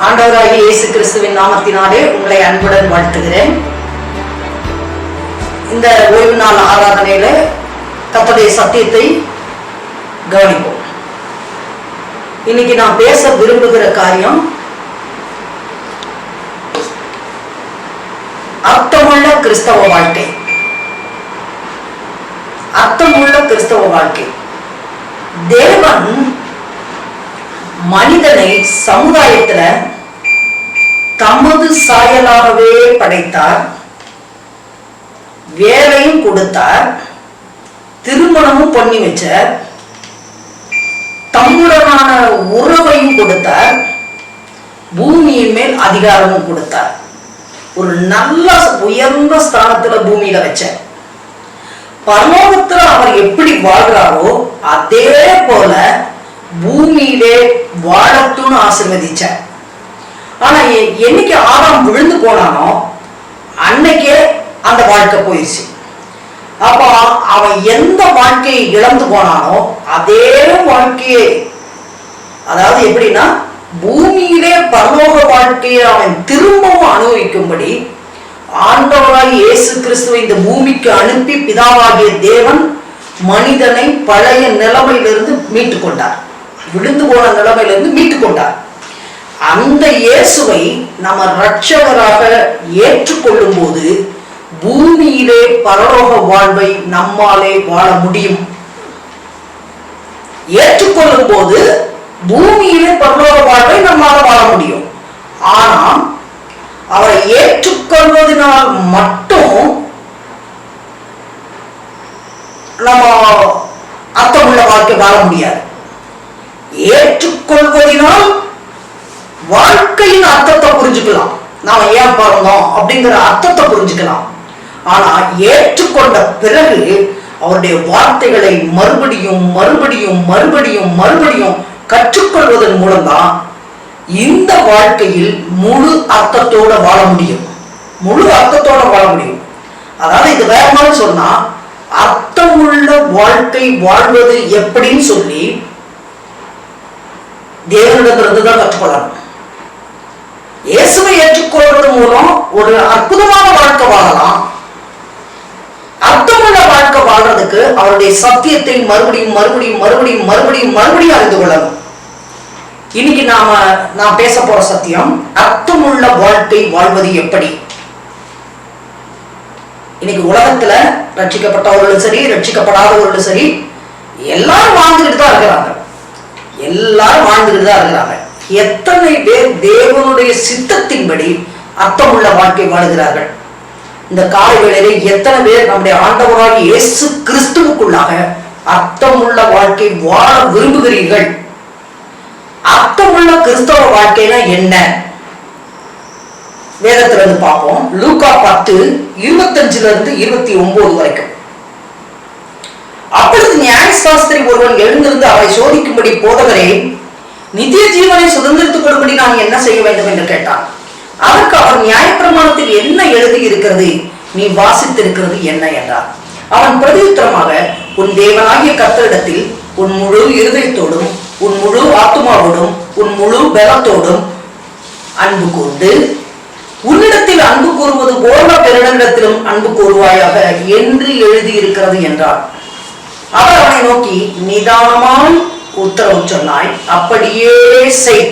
ஆண்டவராகிய இயேசு கிறிஸ்துவின் நாமத்தினாலே உங்களை அன்புடன் வாழ்த்துகிறேன். இந்த ஓய்வு நாள் ஆராதனையில கர்த்தருடைய சத்தியத்தை கவனிப்போம். இன்னைக்கு நான் பேச விரும்புகிற காரியம் அர்த்தமுள்ள கிறிஸ்தவ வாழ்க்கை. அர்த்தமுள்ள கிறிஸ்தவ வாழ்க்கை. தேவன் மனிதனை சமுதாயத்துல தமது சாயலாகவே படைத்தார், வேலையும் கொடுத்தார், திருமணமும் பண்ணி வச்சார், தம்முடனான உறவையும் கொடுத்தார், பூமியின் மேல் அதிகாரமும் கொடுத்தார். ஒரு நல்ல உயர்ந்த ஸ்தானத்துல பூமியில வச்சார். பரலோகத்துல அவர் எப்படி வாழ்றாரோ அதே போல பூமியிலே வாழட்டும்னு ஆசீர்வதிச்சார். ஆனா என்னைக்கு ஆதாம் விழுந்து போனானோ அன்னைக்கே அந்த வாழ்க்கை போயிடுச்சு. அப்ப அவன் எந்த வாழ்க்கையை இழந்து போனானோ அதே வாழ்க்கையை, அதாவது எப்படின்னா பூமியிலே பரலோக வாழ்க்கையை அவன் திரும்பவும் அனுபவிக்கும்படி ஆண்டவராய் இயேசு கிறிஸ்துவை இந்த பூமிக்கு அனுப்பி பிதாவாகிய தேவன் மனிதனை பழைய நிலைமையிலிருந்து மீட்டுக் கொண்டார். விழுந்து போன நிலைமையிலிருந்து மீட்டுக் கொண்டார். அந்த இயேசுவை நம்ம இரட்சகராக ஏற்றுக்கொள்ளும் போது பூமியிலே பரலோக வாழ்வை நம்மாலே வாழ முடியும். ஏற்றுக்கொள்ளும் போது பூமியிலே பரலோக வாழ்வை நம்மால வாழ முடியும். ஆனால் அவரை ஏற்றுக்கொள்வதனால் மட்டும் நம்ம அர்த்தமுள்ள வாழ்க்கை வாழ முடியாது. ஏற்றுக்கொள்வதனால் வாழ்க்கையின் அர்த்தத்தை புரிஞ்சுக்கலாம், நாம ஏன் பிறந்தோம் அப்படிங்கிற அர்த்தத்தை புரிஞ்சுக்கலாம். ஆனா ஏற்றுக்கொண்ட பிறகு அவருடைய வார்த்தைகளை மறுபடியும் மறுபடியும் மறுபடியும் மறுபடியும் கற்றுக்கொள்வதன் மூலம்தான் இந்த வாழ்க்கையில் முழு அர்த்தத்தோட வாழ முடியும். முழு அர்த்தத்தோட வாழ முடியும். அதாவது இது வேற மாதிரி சொன்னா, அர்த்தமுள்ள வாழ்க்கை வாழ்வது எப்படின்னு சொல்லி தேவனிடத்திலிருந்து தான் கற்றுக்கொள்ளணும். இயேசுவை ஏற்றுக்கொள்வது மூலம் ஒரு அற்புதமான வாழ்க்கை வாழலாம். அர்த்தமுள்ள வாழ்க்கை வாழ்றதுக்கு அவருடைய சத்தியத்தை மறுபடியும் மறுபடியும் மறுபடியும் மறுபடியும் மறுபடியும் அறிந்து கொள்ளணும். இன்னைக்கு நான் பேச போற சத்தியம் அர்த்தமுள்ள வாழ்க்கை வாழ்வது எப்படி. இன்னைக்கு உலகத்துல ரட்சிக்கப்பட்டவர்களும் சரி ரட்சிக்கப்படாதவர்களும் சரி எல்லாரும் வாழ்ந்துகிட்டு தான் இருக்கிறாங்க. எல்லாரும் வாழ்ந்துகிட்டு தான் இருக்கிறாங்க. எத்தனை பேர் தேவனுடைய சித்தத்தின்படி அர்த்தமுள்ள வாழ்க்கை வாழுகிறார்கள்? இந்த காலை வேளையிலே எத்தனை பேர் நம்முடைய ஆண்டவராகிய இயேசு கிறிஸ்துவுக்குள்ளாக அர்த்தமுள்ள வாழ்க்கை வாழ விரும்புகிறீர்கள்? அர்த்தமுள்ள கிறிஸ்தவ வாழ்க்கைனா என்ன? வேதத்திலிருந்து பார்ப்போம். லூக்கா 10:25-29 வரைக்கும். அப்பொழுது நியாயசாஸ்திரி ஒருவன் எழுந்திருந்து அவரை சோதிக்கும்படி, போதகரே, நித்திய ஜீவனை சுதந்திரத்துக் கொள்ளும்படி நான் என்ன செய்ய வேண்டும் என்று கேட்டான். அதற்கு அவர், நியாயப்பிரமாணத்தில் என்ன எழுதி இருக்கிறது, நீ வாசித்திருக்கிறது என்ன என்றார். அவன் பிரதியுத்தரமாக, உன் தேவனாகிய கர்த்தரிடத்தில் உன் முழு இருதயத்தோடும் உன் முழு ஆத்துமாவோடும் உன் முழு பலத்தோடும் அன்பு கூர்ந்து, உன்னிடத்தில் அன்பு கூறுவது போல பிறனிடத்திலும் அன்பு கூறுவாயாக என்று எழுதி இருக்கிறது என்றார். அவர் அவனை நோக்கி, நிதானமாய் உத்தரவு சொன்னாய், அப்படியே செய்,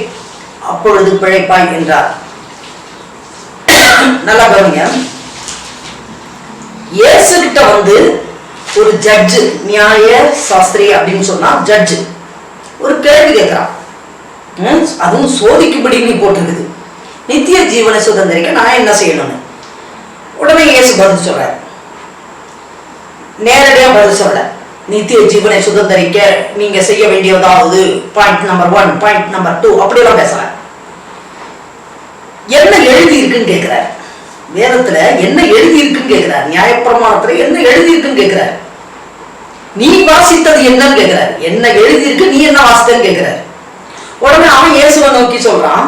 அப்பொழுது பிழைப்பாய் என்றார். நல்லா கவனிங்க. இயேசு கிட்ட வந்து ஒரு ஜட்ஜு, நியாய சாஸ்திரி அப்படின்னு சொன்னா ஜட்ஜு, ஒரு கேள்வி கேட்கிறான். அதுவும் சோதிக்கும்படி நீ போட்டிருக்குது, நித்திய ஜீவனை சுதந்திரிக்க நான் என்ன செய்யணும்னு. உடனே இயேசு பதில் சொல்ற, நேரடியா பதில் சொல்ல, நித்திய ஜீவனை சுதந்திரிக்க நீங்க செய்ய வேண்டியதாவது பாயிண்ட் நம்பர் 1, பாயிண்ட் நம்பர் 2 அப்படியெல்லாம் பேசல. என்ன எழுதி இருக்குன்னு கேட்கிறார். வேதத்துல என்ன எழுதி இருக்குன்னு கேட்கிறார். நியாயப்பிரமாணத்துல என்ன எழுதி இருக்குன்னு கேட்கிறார். நீ வாசித்தது என்னன்னு கேட்கிறார். என்ன எழுதி இருக்கு, நீ என்ன வாசித்தன்னு கேட்கிறார். உடனே அவன் இயேசுவை நோக்கி சொல்றான்,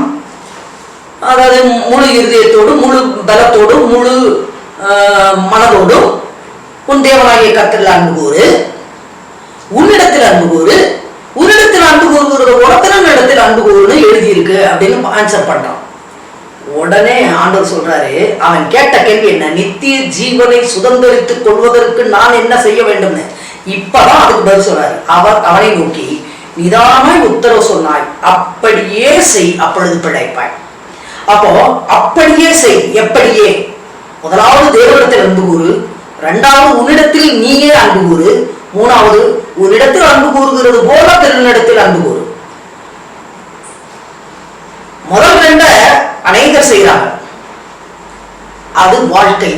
அதாவது முழு இருதயத்தோடும் முழு பலத்தோடும் முழு மனதோடும் உன் தேவனாகிய கர்த்தரில் அன்பு கூறு, உன்னிடத்தில் அன்பு கூறு, உன்னிடத்தில் அன்பு கூறுகிறது உலகத்தின் இடத்தில் அன்பு கூறுன்னு எழுதியிருக்கு அப்படின்னு ஆன்சர் பண்றான். உடனே ஆண்டவர் சொல்றாரு, அவன் கேட்ட கேள்வி என்ன? நித்திய ஜீவனை சுதந்திரித்துக் கொள்வதற்கு நான் என்ன செய்ய வேண்டும்னு. இப்பதான் அதுக்கு பதில் சொல்றாரு. அவனை நோக்கி, நிதானமாய் உத்தரவு சொன்னாய், அப்படியே செய், அப்பொழுது பிழைப்பாய். அப்போ அப்படியே செய், எப்படியே? முதலாவது தேவனிடத்தில் அன்பு கூறு, இரண்டாவது உன்னிடத்தில் நீயே அன்பு கூறு, மூணாவது உன்னிடத்தில் அன்பு கூறுகிறது போல பிறனிடத்தில் அன்பு கூறு. முதல் ரெண்ட அநேகர் செய்கிறாங்க, அது வாழ்க்கை.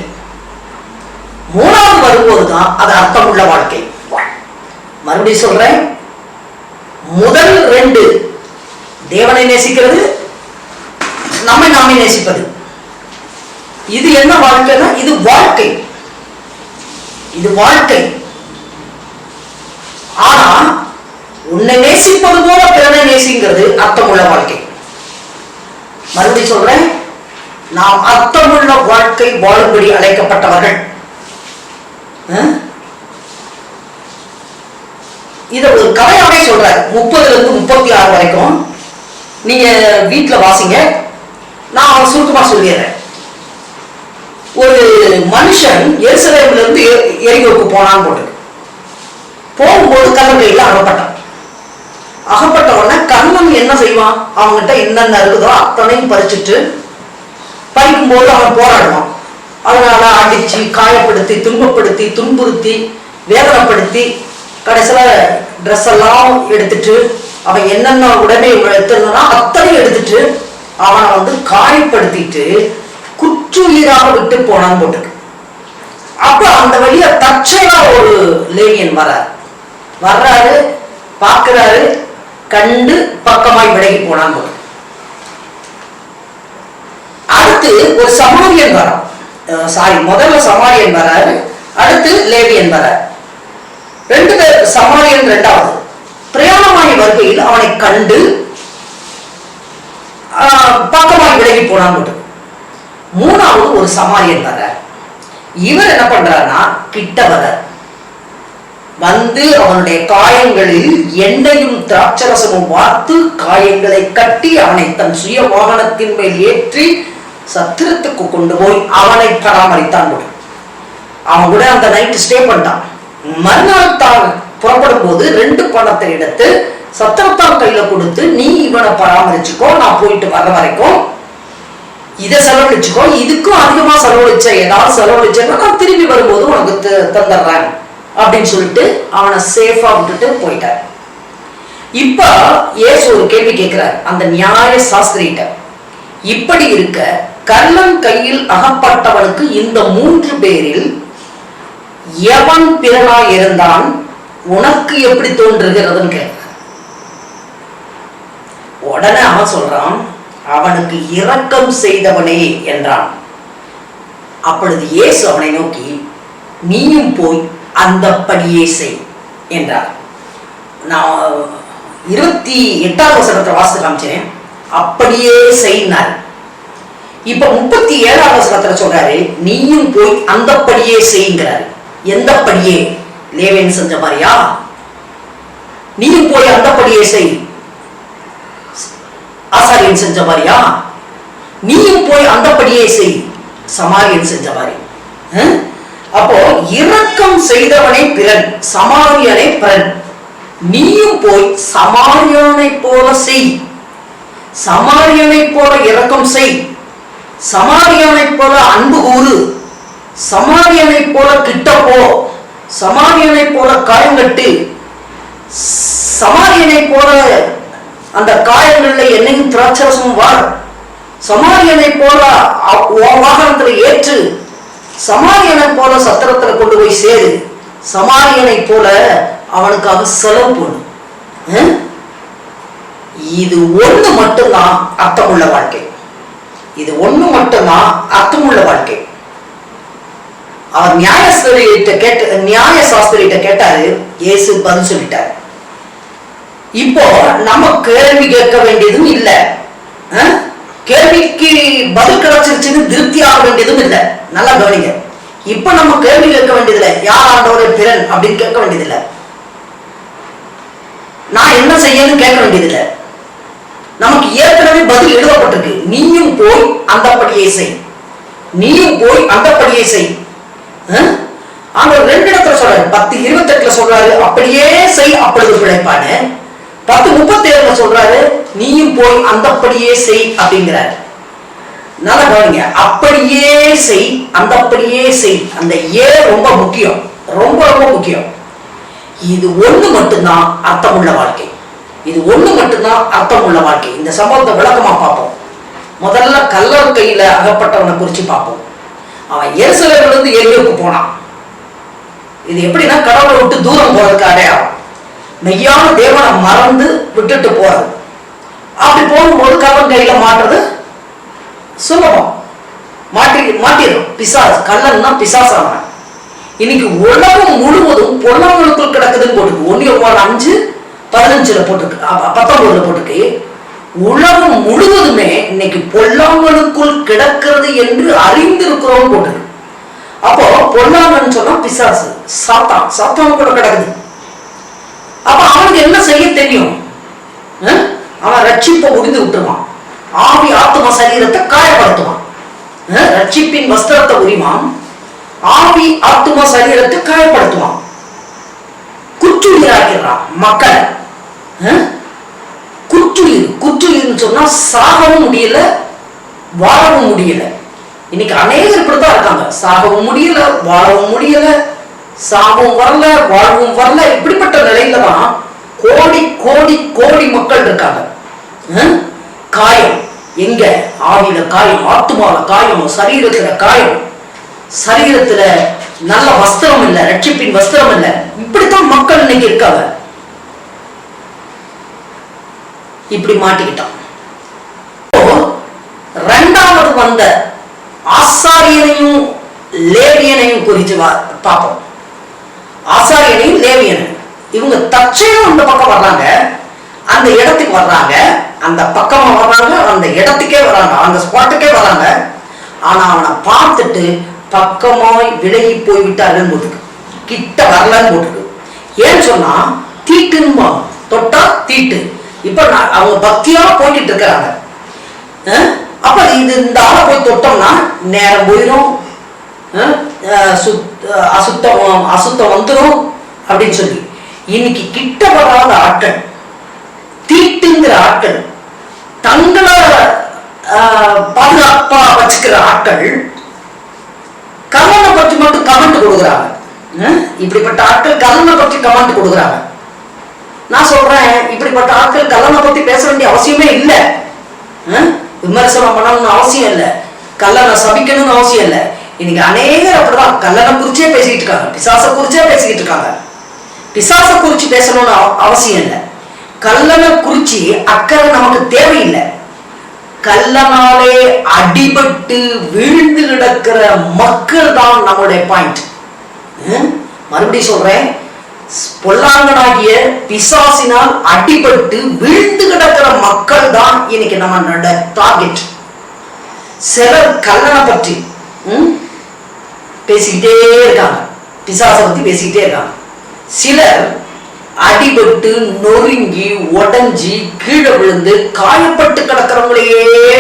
மூணாவது வரும்போதுதான் அது அர்த்தமுள்ள வாழ்க்கை. மறுபடியும் சொல்றேன், முதல் ரெண்டு தேவனை நேசிக்கிறது, நம்மை நாமே நேசிப்பது. இது என்ன வாழ்க்கைனா? இது வாழ்க்கை, இது வாழ்க்கை. ஆனா உன்னை நேசிப்பது போல பிறனை நேசிங்கிறது அர்த்தமுள்ள வாழ்க்கை. மறுபடியும் சொல்றேன், நாம் அர்த்தமுள்ள வாழ்க்கை வாழும்படி அழைக்கப்பட்டவர்கள். இத ஒரு கதையாவே சொல்றாரு, 30 இருந்து 36 வரைக்கும். நீங்க வீட்டுல வாசிங்க, நான் சுருக்கமா சொல்லிடுறேன். ஒரு மனுஷன் எருசலேமில் இருந்து எரிகோக்கு போனான்னு போட்டு போகும்போது கல்லறையில் அகப்பட்டான். அகப்பட்ட உடனே கண்ணன் என்ன செய்வான்? அவங்ககிட்ட என்னென்ன இருக்குதோ அத்தனையும் பறிச்சுட்டு, பறிக்கும்போது அவன் போராடுவான். அதனால அடிச்சு, காயப்படுத்தி, துன்பப்படுத்தி, துன்புறுத்தி, வேதனைப்படுத்தி, கடைசியில ட்ரெஸ் எல்லாம் எடுத்துட்டு, அவன் என்னென்ன உடனே எடுத்துனா அத்தனையும் எடுத்துட்டு அவனை காயப்படுத்திட்டு குற்றுயிராக விட்டு போனான்னு போட்டு. அப்ப அந்த வழியா தற்செயலா ஒரு லேவியன் வர்றாரு, பார்க்கிறாரு, கண்டு பக்கமாய் விலகி போனான். அடுத்து ஒரு சமாரியன் வரான். முதல்ல சமாரியன் வராரு, அடுத்து லேவியன் வரார். ரெண்டு பேர், சமாரியன் இரண்டாவது. பிரயாணமாய் வருகையில் அவனை கண்டு பக்கமாய் விலகி போனான். மூணாவது ஒரு சமாரியன் வரார். இவர் என்ன பண்றாருன்னா, கிட்ட வரார். வந்து அவனுடைய காயங்களில் எண்ணெயும் திராட்சரசமும் வார்த்து காயங்களை கட்டி அவனை தன் சுய வாகனத்தின் மேல் ஏற்றி சத்திரத்துக்கு கொண்டு போய் அவனை பராமரித்தான். அவன் கூட அந்த நைட் ஸ்டே பண்ணிட்டான். மறுநாள் தான் புறப்படும் போது 2 பணத்தை எடுத்து சத்திரத்தான் கையில கொடுத்து, நீ இவனை பராமரிச்சுக்கோ, நான் போயிட்டு வர வரைக்கும் இதை செலவழிச்சுக்கோ, இதுக்கும் அதிகமா செலவழிச்ச, ஏதாவது செலவழிச்சேன்னா நான் திரும்பி வரும்போது உனக்கு தந்துடுறேன் அப்படின்னு சொல்லிட்டு அவனை சேஃபா விட்டுட்டு போயிட்டார். இப்ப இயேசு ஒரு கேள்வி கேட்கிறார் அந்த நியாய சாஸ்திரிட்ட. இப்படி இருக்க கள்ளன் கையில் அகப்பட்டவனுக்கு இந்த 3 பேரில் எவன் பிறனாய் இருந்தான், உனக்கு எப்படி தோன்றுகிறதுன்னு கேட்க. உடனே அவன் சொல்றான், அவனுக்கு இரக்கம் செய்தவனே என்றான். அப்பொழுது இயேசு அவனை நோக்கி, நீயும் போய் அந்தப்படியே செய் என்றார். நான் 28வது வசனத்தை வாசித்து காமிச்சேன். அப்படியே செய்யினார். இப்ப 37வது வசனத்துல சொல்றாரு, நீயும் போய் அந்தப்படியே செய்கிறாரு. எந்தப்படியே? லேவியன் செஞ்ச மாதிரியா? நீயும் போய் அந்தப்படியே செய். ஆசாரியன் செஞ்ச மாதிரியா? நீயும் போய் அந்தப்படியே செய். சமாரியன் செஞ்ச மாதிரி. அப்போ இரக்கம் செய்தவனை பிறன், சமாரியனை பிறன். நீயும் போய் சமாரியனை போல செய். சமாரியனை போல இரக்கம் செய். சமாரியனை போல அன்பு கூறு. சமாரியனை போல கிட்ட போ. சமாரியனை போல காயங்கட்டு. சமாரியனை போல அந்த காயங்கள்ல என்னையும் திராட்சரசமும் வார். சமாரியனை போல வாகனத்துல ஏற்று. சமாரியனை போல சத்திரத்துல கொண்டு போய் சேரு. சமாரியனை போல அவனுக்காக செலவு பண்ணு. இது ஒண்ணு மட்டும்தான் அர்த்தமுள்ள வாழ்க்கை. இது ஒண்ணு மட்டும்தான் அர்த்தமுள்ள வாழ்க்கை. அவர் நியாய சாஸ்திரிட்ட கேட்டாரு, இயேசு பதில் சொல்லிட்டார். இப்போ நம்ம கேள்வி கேட்க வேண்டியதும் இல்ல, கேள்விக்கு பதில் கிடைச்சிருச்சுன்னு திருப்தி ஆக வேண்டியதும் இல்லை. நல்லா கவனிங்க. இப்ப நம்ம கேள்வி கேட்க வேண்டியதில்லை, யார் ஆண்டவரே பிறன் அப்படின்னு கேட்க வேண்டியதில்லை. நான் என்ன செய்யணும்னு கேட்க வேண்டியதில்லை. நமக்கு ஏற்கனவே பதில் எழுதப்பட்டிருக்கு. நீயும் போய் அந்தப்படியே செய், நீயும் போய் அந்தப்படியே செய். அங்க 2 இடத்துல சொல்றாரு. 10:28 சொல்றாரு அப்படியே செய் அப்பொழுது பிழைப்பான்னு. 10:37 சொல்றாரு நீயும் போய் அந்தப்படியே செய் அப்படிங்கிறாரு. நல்லா கவனிங்க. அப்படியே செய், அந்தப்படியே செய். அந்த ஏ ரொம்ப முக்கியம், ரொம்ப ரொம்ப முக்கியம். இது ஒண்ணு மட்டும்தான் அர்த்தமுள்ள வாழ்க்கை. இது ஒண்ணு மட்டும்தான் அர்த்தமுள்ள வாழ்க்கை. இந்த சம்பவத்தை விளக்கமா பார்ப்போம். முதல்ல கல்லர் கையில அகப்பட்டவனை குறிச்சு பார்ப்போம். அவன் எருசலேமிலிருந்து இருந்து எரியோக்கு போனான். இது எப்படின்னா கடவுளை விட்டு தூரம் போறதுக்கு அடையாளம். மெய்யான தேவனை மறந்து விட்டுட்டு போறது. அப்படி போகும்போது கல்லன் கையில மாட்டுறது சுலபம். மாட்டிடும். பிசாசு, கல்லன்னா பிசாசான. இன்னைக்கு உலகம் முழுவதும் பொல்லாங்களுக்குள் கிடக்குதுன்னு போட்டுருக்கு. 1 போட்டிருக்கு, 19 போட்டிருக்கு. உலகம் முழுவதுமே இன்னைக்கு பொல்லாங்களுக்குள் கிடக்கிறது என்று அறிந்திருக்கிறோம் போட்டிருக்கு. அப்போ பொல்லாங்கன்னு சொன்னா பிசாசு, சாத்தான் கூட கிடக்குது. அப்ப அவனுக்கு என்ன செய்ய தெரியும்? அவன் ரட்சிப்பை உரிந்து விட்டுருவான். ஆவி ஆத்ம சரீரத்தை காயப்படுத்துவான். ரட்சிப்பின் வஸ்திரத்தை உரிவான். ஆவி ஆத்ம சரீரத்தை காயப்படுத்துவான். குற்றுயிராக்கிறான் மக்களை. குற்றுயிர்னு சொன்னா சாகவும் முடியல, வாழவும் முடியல. இன்னைக்கு அநேகர் இப்படித்தான் இருக்காங்க. சாகவும் முடியல, வாழவும் முடியல, சாவும் வரல, வாழ்வும் வரல. இப்படிப்பட்ட நிலையில தான் கோடி கோடி கோடி மக்கள் இருக்காங்க. காயம் எங்க? ஆவியில காயம், ஆத்துமால காயம், சரீரத்துல காயம். சரீரத்துல நல்ல வஸ்திரம் இல்ல, ரட்சிப்பின் வஸ்திரம் இல்ல. இப்படித்தான் மக்கள் இன்னைக்கு இருக்காங்க. இப்படி மாட்டிக்கிட்டான். இரண்டாவது வந்த ஆசாரியனையும் லேவியனையும் குறித்து பார்ப்போம். ஆசாரியனையும் லேவியனையும் இவங்க தற்செயலும் இந்த பக்கம் வர்றாங்க, அந்த இடத்துக்கு வர்றாங்க, அந்த பக்கமா வர்றாங்க, அந்த இடத்துக்கே வராங்க, அந்த ஸ்பாட்டுக்கே வராங்க. ஆனா அவனை பார்த்துட்டு பக்கமாய் விலகி போய்விட்டார்கள் போட்டுக்கு, கிட்ட வரலன்னு போட்டுக்கு. ஏன்னு சொன்னா தீட்டுன்னு தொட்டா தீட்டு. இப்ப அவங்க பக்தியா போய்கிட்டு இருக்கிறாங்க. அப்ப இந்த ஆளை போய் தொட்டோம்னா நேரம் போயிடும், அசுத்தம் வந்துடும் அப்படின்னு சொல்லி இன்னைக்கு கிட்ட வராத ஆட்கள், தீட்டுங்கிற ஆட்கள், தங்களை பாதுகாப்பா வச்சுக்கிற ஆட்கள் கல்லனை பற்றி மட்டும் கமெண்ட் கொடுக்குறாங்க. இப்படிப்பட்ட ஆட்கள் கல்லனை பற்றி கமெண்ட் கொடுக்குறாங்க. நான் சொல்றேன், இப்படிப்பட்ட ஆட்கள் கல்லனை பத்தி பேச வேண்டிய அவசியமே இல்லை. விமர்சனம் பண்ணணும்னு அவசியம் இல்லை, கல்லனை சபிக்கணும்னு அவசியம் இல்லை. இன்னைக்கு அநேகர் அப்படிதான் கல்லனை குறிச்சே பேசிக்கிட்டு இருக்காங்க, பிசாசை குறிச்சே பேசிக்கிட்டு இருக்காங்க. பிசாசை குறிச்சு பேசணும்னு அவசியம் இல்லை. கல்லனை குறிச்சு அக்கறை நமக்கு தேவையில்லை. கல்லனாலே அடிபட்டு வீழ்ந்து கிடக்கிற மக்கள் தான் நம்மளுடைய பாயிண்ட். மறுபடியும் சொல்றேன், பொல்லாங்கனாகிய பிசாசினால் அடிபட்டு வீழ்ந்து கிடக்கிற மக்கள் தான் இன்னைக்கு நம்ம டார்கெட். சிலர் கல்லனை பற்றி பேசிக்கிட்டே இருக்காங்க, பிசாசை பத்தி பேசிக்கிட்டே இருக்காங்க. சிலர் அடிபட்டு நொறுங்கி உடஞ்சி கீழே விழுந்து காயப்பட்டு கிடக்கிறவங்களையே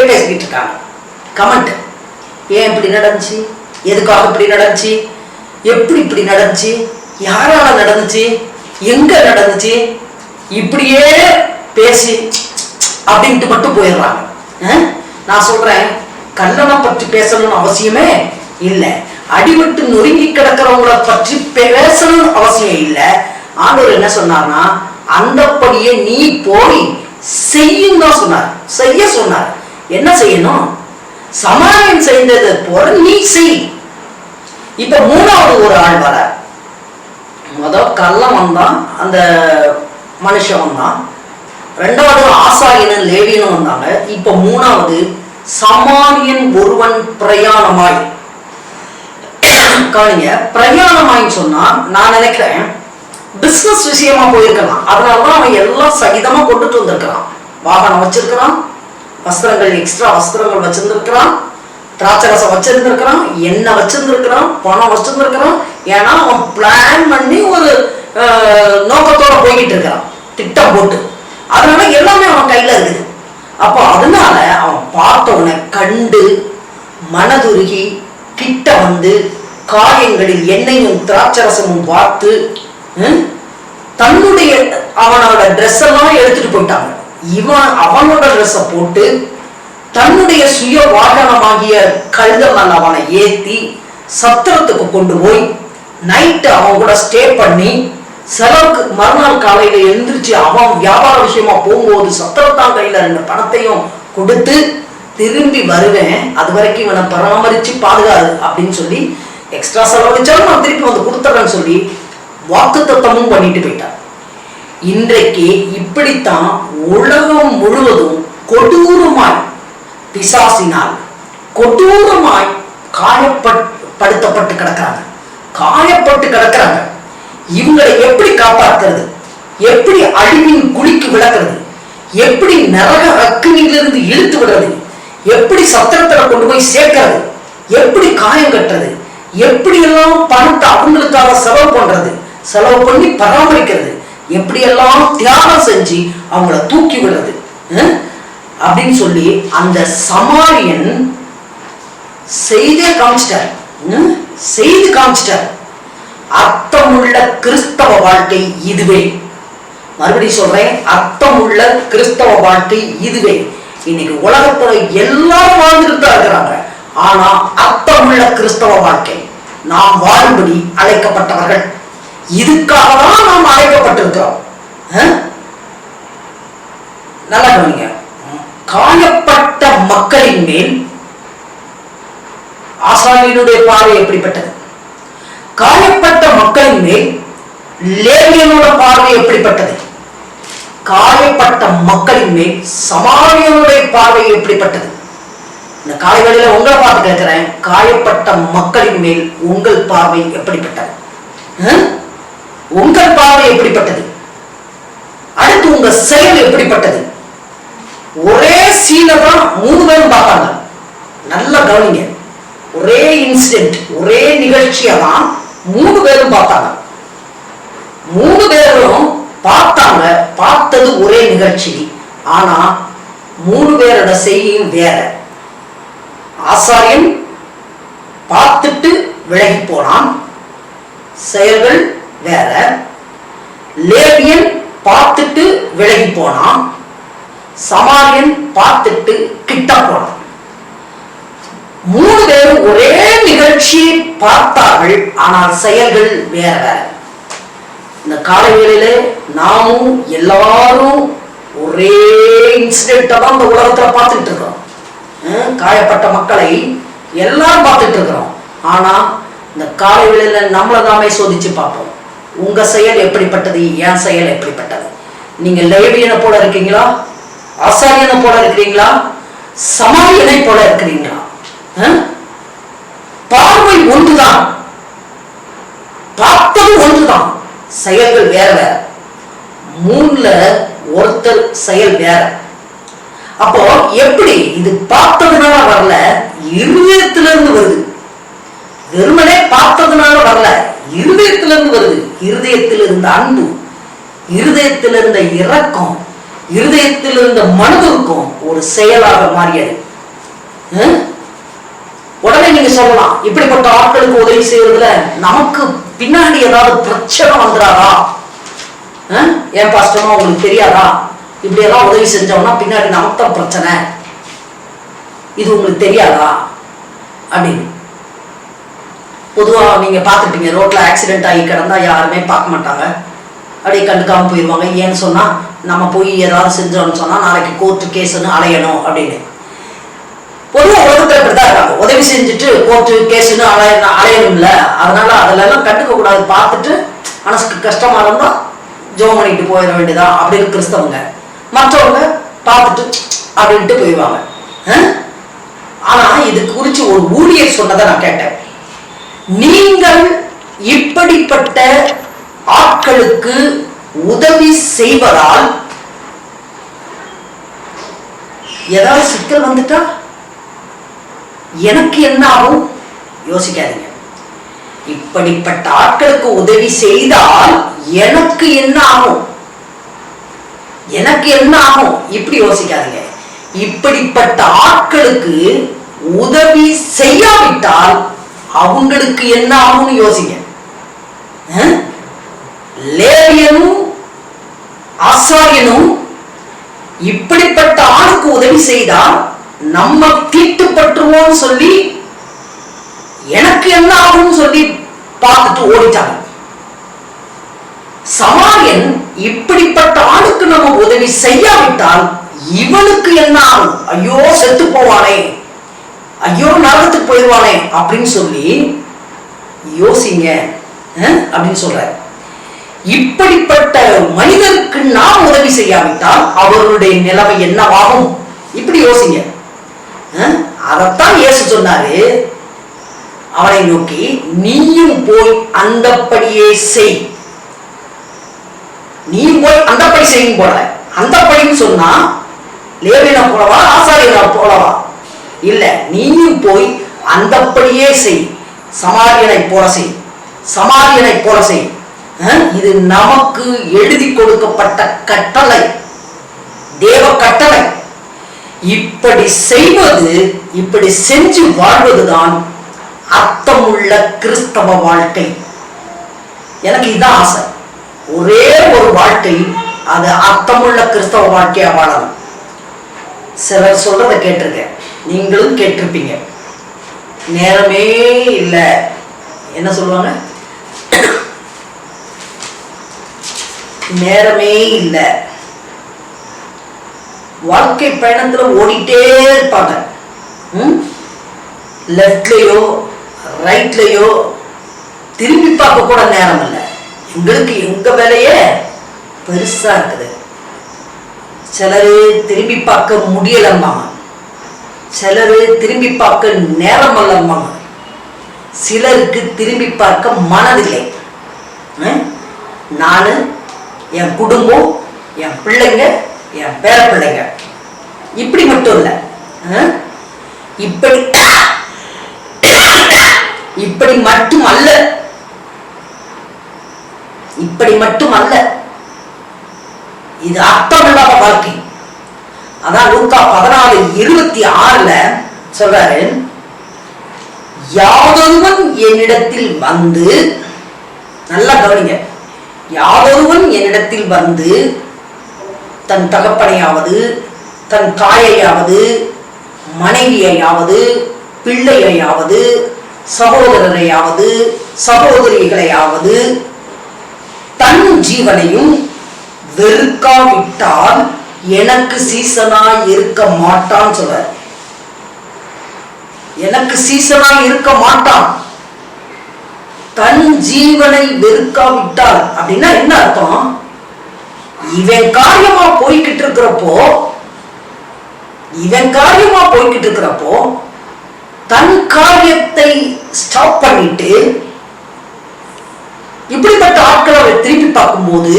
பேசிக்கிட்டு இருக்காங்க. கமெண்ட், ஏன் இப்படி நடந்துச்சு, எதுக்காக இப்படி நடந்துச்சு, எப்படி இப்படி நடந்துச்சு, யாரால நடந்துச்சு, எங்க நடந்துச்சு, இப்படியே பேசி அப்படின்ட்டு மட்டும் போயிடுறாங்க. நான் சொல்றேன், கல்லனை பற்றி பேசணும்னு அவசியமே இல்லை, அடிபட்டு நொறுங்கி கிடக்கிறவங்களை பற்றி பேசணும்னு அவசியம் இல்லை. ஆண்டவர் என்ன சொன்னார்னா, அந்தப்படியே நீ போய் செய்யும் தான் சொன்னார், செய்ய சொன்னார். என்ன செய்யணும்? சமாரியன் செய்தது போல நீ செய். இப்ப மூணாவது ஒரு ஆள் வர, கள்ளம் வந்தான், அந்த மனுஷன் வந்தான். ரெண்டாவது ஆசாரியனும் லேவியனும் வந்தாங்க. இப்ப மூணாவது சமாரியன் ஒருவன் பிரயாணமாய். கவனிங்க, பிரயாணமாயின்னு சொன்னா நான் நினைக்கிறேன் பிசினஸ் விஷயமா போயிருக்கலாம். அதனாலதான் அவன் எல்லாம் சகிதமா கொண்டுட்டு வந்திருக்கிறான். வாகனம் வச்சிருக்கிறான், வஸ்திரங்கள் எக்ஸ்ட்ரா வஸ்திரங்கள் வச்சிருந்திருக்கிறான், திராட்சரசம் வச்சிருந்திருக்கிறான், எண்ணெய் வச்சிருந்திருக்கிறான், பணம் வச்சிருந்திருக்கிறான். ஏன்னா அவன் பிளான் பண்ணி ஒரு நோக்கத்தோட போய்கிட்டு இருக்கிறான். திட்டம் போட்டு. அதனால எல்லாமே அவன் கையில இருக்குது. அப்போ அதனால அவன் பார்த்தவனை கண்டு மனதுருகி கிட்ட வந்து காயங்களில் எண்ணெயும் திராட்சரசமும் பார்த்து தன்னுடைய அவனோட ட்ரெஸ் எல்லாம் எடுத்துட்டு போயிட்டாங்க. இவன் அவனோட ட்ரெஸ்ஸை போட்டு தன்னுடைய சுய வாகனமாகிய கழுதமல் அவனை ஏத்தி சத்திரத்துக்கு கொண்டு போய் நைட்டு அவன் கூட ஸ்டே பண்ணி செலவுக்கு மறுநாள் காலையில எழுந்திரிச்சு அவன் வியாபார விஷயமா போகும்போது சத்திரத்தான் கையில 2 பணத்தையும் கொடுத்து திரும்பி வருவேன், அது வரைக்கும் இவனை பராமரிச்சு பாதுகாது அப்படின்னு சொல்லி எக்ஸ்ட்ரா செலவழிச்சாலும் நான் திருப்பி வந்து கொடுத்துறேன்னு சொல்லி வாக்குத்தத்தமும் பண்ணிட்டு போயிட்டான். இன்றைக்கு இப்படித்தான் உலகம் முழுவதும் கொடூரமாய் பிசாசினால் கொடூரமாய் காயப்படுத்தப்பட்டு கிடக்கிறாங்க, காயப்பட்டு கிடக்கிறாங்க. இவங்களை எப்படி காப்பாற்றுறது, எப்படி அழிவின் குழிக்கு விளக்குறது, எப்படி நரக அக்கினியிலிருந்து இழுத்து விடுறது, எப்படி சத்திரத்துல கொண்டு போய் சேர்க்கிறது, எப்படி காயம் கட்டுறது, எப்படி எல்லாம் பணத்தை அவங்களுக்காக செலவு பண்றது, செலவு பண்ணி பராமரிக்கிறது, எப்படி எல்லாம் தியாகம் செஞ்சு அவங்கள தூக்கி விடுறது அப்படின்னு சொல்லி அந்த சமாரியன் செய்து காமிச்சிட்டார். அர்த்தமுள்ள கிறிஸ்தவ வாழ்க்கை இதுவே. மறுபடியும் சொல்றேன், அர்த்தமுள்ள கிறிஸ்தவ வாழ்க்கை இதுவே. இன்னைக்கு உலகத்துல எல்லாரும் வாழ்ந்துட்டு தான் இருக்கிறாங்க. ஆனா அர்த்தமுள்ள கிறிஸ்தவ வாழ்க்கை நாம் வாழும்படி அழைக்கப்பட்டவர்கள். இதுக்காக தான் நாம் அழைக்கப்பட்டிருக்கிறோம். நல்லா கவனிங்க. காயப்பட்ட மக்களின் மேல் ஆசாரியனுடைய பார்வை எப்படிப்பட்டது, காயப்பட்ட மக்களின் மேல் லேவியனோட பார்வை எப்படிப்பட்டது, காயப்பட்ட மக்களின் மேல் சமாரியனுடைய பார்வை எப்படிப்பட்டது. இந்த காலைகளில உங்களை பார்த்து கேட்கிறேன், காயப்பட்ட மக்களின் மேல் உங்கள் பார்வை எப்படிப்பட்டது, உங்கள் பார்வை எப்படிப்பட்டது, அடுத்து உங்க செயல் எப்படிப்பட்டது. ஒரே சீனை தான் 3 பேரும் பார்த்தாங்க. நல்லா கவனிங்க, ஒரே இன்சிடென்ட், ஒரே நிகழ்ச்சியை தான் 3 பேரும் பார்த்தாங்க. 3 பேரும் பார்த்தாங்க, பார்த்தது ஒரே நிகழ்ச்சி. ஆனா 3 பேரோட செய்தியும் வேற. ஆசாரியன் பார்த்துட்டு விலகி போனான், செயல்கள் வேற. லேவியன் பார்த்துட்டு விலகி போனான், சமாரியன் பார்த்துட்டு கிட்ட போனான். 3 பேரும் ஒரே நிகழ்ச்சியை பார்த்தார்கள், ஆனால் செயல்கள் வேற வேற. இந்த காலைகளில நாமும் எல்லாரும் ஒரே இன்சிடென்ட்டை தான் இந்த உலகத்துல பார்த்துட்டு இருக்கிறோம். காயப்பட்ட மக்களை எல்லாரும் பார்த்துட்டு இருக்கிறோம். ஆனா இந்த காலைகளில நம்மளை நாமே சோதிச்சு பார்ப்போம். உங்க செயல் எப்படிப்பட்டது, என் செயல் எப்படிப்பட்டது. நீங்க லேவியனை போல இருக்கீங்களா, ஆசாரியனை போல இருக்கிறீங்களா, சமாரியனை போல இருக்கிறீங்களா? பார்வை ஒன்றுதான், பார்த்தது ஒன்றுதான், செயல்கள் வேற வேற. 3ல ஒருத்தர் செயல் வேற. அப்போ எப்படி இது பார்த்ததுனால வரல, இருதயத்திலிருந்து வருது. வெறுமனே பார்த்ததுனால வரல, இருதயத்திலிருந்து வருது. இருதயத்தில் இருந்த அன்பு, இருதயத்தில் இருந்த இரக்கம், இருதயத்தில் இருந்த மனதுருக்கம் ஒரு செயலாக மாறியது. உடனே நீங்க சொல்லலாம், இப்படிப்பட்ட ஆட்களுக்கு உதவி செய்வதில் நமக்கு பின்னாடி ஏதாவது பிரச்சனை வந்துடாதா? ஏன் பாஸ்டமா உங்களுக்கு தெரியாதா, இப்படி எல்லாம் உதவி செஞ்சோம்னா பின்னாடி நமக்கு தான் பிரச்சனை, இது உங்களுக்கு தெரியாதா அப்படின்னு. பொதுவா நீங்க பார்த்துட்டீங்க, ரோட்ல ஆக்சிடென்ட் ஆகி கிடந்தா யாருமே பார்க்க மாட்டாங்க, அப்படியே கண்டுக்காம போயிடுவாங்க. ஏன்னு சொன்னா நம்ம போய் ஏதாவது செஞ்சோம்னு சொன்னா நாளைக்கு கோர்ட்டு கேஸ்ன்னு அலையணும் அப்படின்னு. பொதுவாக உலகத்துல இப்படிதான் இருக்காங்க, உதவி செஞ்சுட்டு கோர்ட்டு கேஸ்ன்னு அலையணும்ல, அதனால அதெல்லாம் கண்டுக்க கூடாது. பார்த்துட்டு மனசுக்கு கஷ்டமா இருந்தா ஜோம் பண்ணிட்டு போயிட வேண்டியதா அப்படின்னு கிறிஸ்தவங்க. மற்றவங்க பார்த்துட்டு அப்படின்ட்டு போயிடுவாங்க. ஆனா இது குறிச்சு ஒரு ஊழியர் சொன்னதை நான் கேட்டேன். நீங்கள் இப்படிப்பட்ட ஆட்களுக்கு உதவி செய்வதால் ஏதாவது சிக்கல் வந்துட்டா எனக்கு என்ன ஆகும் யோசிக்காதீங்க. இப்படிப்பட்ட ஆட்களுக்கு உதவி செய்தால் எனக்கு என்ன ஆகும், எனக்கு என்ன ஆகும் இப்படி யோசிக்காதீங்க. இப்படிப்பட்ட ஆட்களுக்கு உதவி செய்யாவிட்டால் அவங்களுக்கு என்ன ஆகும்னு யோசிங்க. லேவியனும் ஆசாரியனும் இப்படிப்பட்ட ஆளுக்கு உதவி செய்தால் நம்ம தீட்டுப்பட்டுருவோம் சொல்லி எனக்கு என்ன ஆகும் சொல்லி பார்த்துட்டு ஓடிட்டாங்க. சமாரியன் இப்படிப்பட்ட ஆளுக்கு நம்ம உதவி செய்யாவிட்டால் இவனுக்கு என்ன ஆகும், ஐயோ செத்து போவானே, ஐயோ நரகத்துக்கு போயிடுவானே அப்படின்னு சொல்லி யோசிங்க அப்படின்னு சொல்ற. இப்படிப்பட்ட மனிதருக்கு நாம் உதவி செய்யாவிட்டால் அவருடைய நிலைமை என்னவாகும் இப்படி யோசிங்க. அதைத்தான் இயேசு சொன்னாரு அவனை நோக்கி, நீயும் போய் அந்தப்படியே செய். நீ போய் அந்தப்படி செய்யும் போல, அந்தப்படின்னு சொன்னா லேவியனை போலவா ஆசாரியனை போலவா இல்ல, நீயும் போய் அந்தப்படியே செய், சமாரியனை போல செய், சமாரியனை போல செய். இது நமக்கு எழுதி கொடுக்கப்பட்ட கட்டளை, தேவ கட்டளை. இப்படி செய்வது, இப்படி செஞ்சு வாழ்வதுதான் அர்த்தமுள்ள கிறிஸ்தவ வாழ்க்கை. எனக்கு இதுதான் ஆசை, ஒரே ஒரு வாழ்க்கை, அது அர்த்தமுள்ள கிறிஸ்தவ வாழ்க்கையா வாழணும். சிலர் சொல்றதை கேட்டிருக்கேன், நீங்களும் கேட்டிருப்பீங்க. நேரமே இல்லை, என்ன சொல்லுவாங்க, நேரமே இல்லை. வாழ்க்கை பயணத்துல ஓடிட்டே இருப்பாங்க. லெப்ட்லயோ ரைட்லயோ திரும்பி பார்க்க கூட நேரம் இல்லை. எங்களுக்கு எங்க வேலையே பெருசா இருக்குது. சிலரு திரும்பி பார்க்க முடியலம்பாங்க, சிலரு திரும்பி பார்க்க நேரம் அல்லம்பாங்க, சிலருக்கு திரும்பி பார்க்க மனதில்லை. நானு, என் குடும்பம், என் பிள்ளைங்க, என் பேர பிள்ளைங்க, இப்படி மட்டும் இல்லை, இப்படி இப்படி மட்டும் அல்ல, இப்படி மட்டும் அல்ல. இது அர்த்தமில்லாத வாழ்க்கை. அதான் லூக்கா 14:26 சொல்றாரு, யாதொருவன் என்னிடத்தில் வந்து, நல்லா கவனிங்க, யாதொருவன் என்னிடத்தில் வந்து தன் தகப்பனையாவது தன் தாயையாவது மனைவியையாவது பிள்ளையையாவது சகோதரரையாவது சகோதரிகளையாவது தன் ஜீவனையும் வெறுக்காவிட்டால் எனக்கு சீசனாய் இருக்க மாட்டான் சொல்ற. எனக்கு சீசனாய் இருக்க மாட்டான். தன் ஜீவனை வெறுக்காவிட்டால் அப்படின்னா என்ன அர்த்தம்? இவன் காரியமா போய்கிட்டு இருக்கிறப்போ தன் காரியத்தை ஸ்டாப் பண்ணிட்டு இப்படிப்பட்ட ஆட்களை திருப்பி பார்க்கும்போது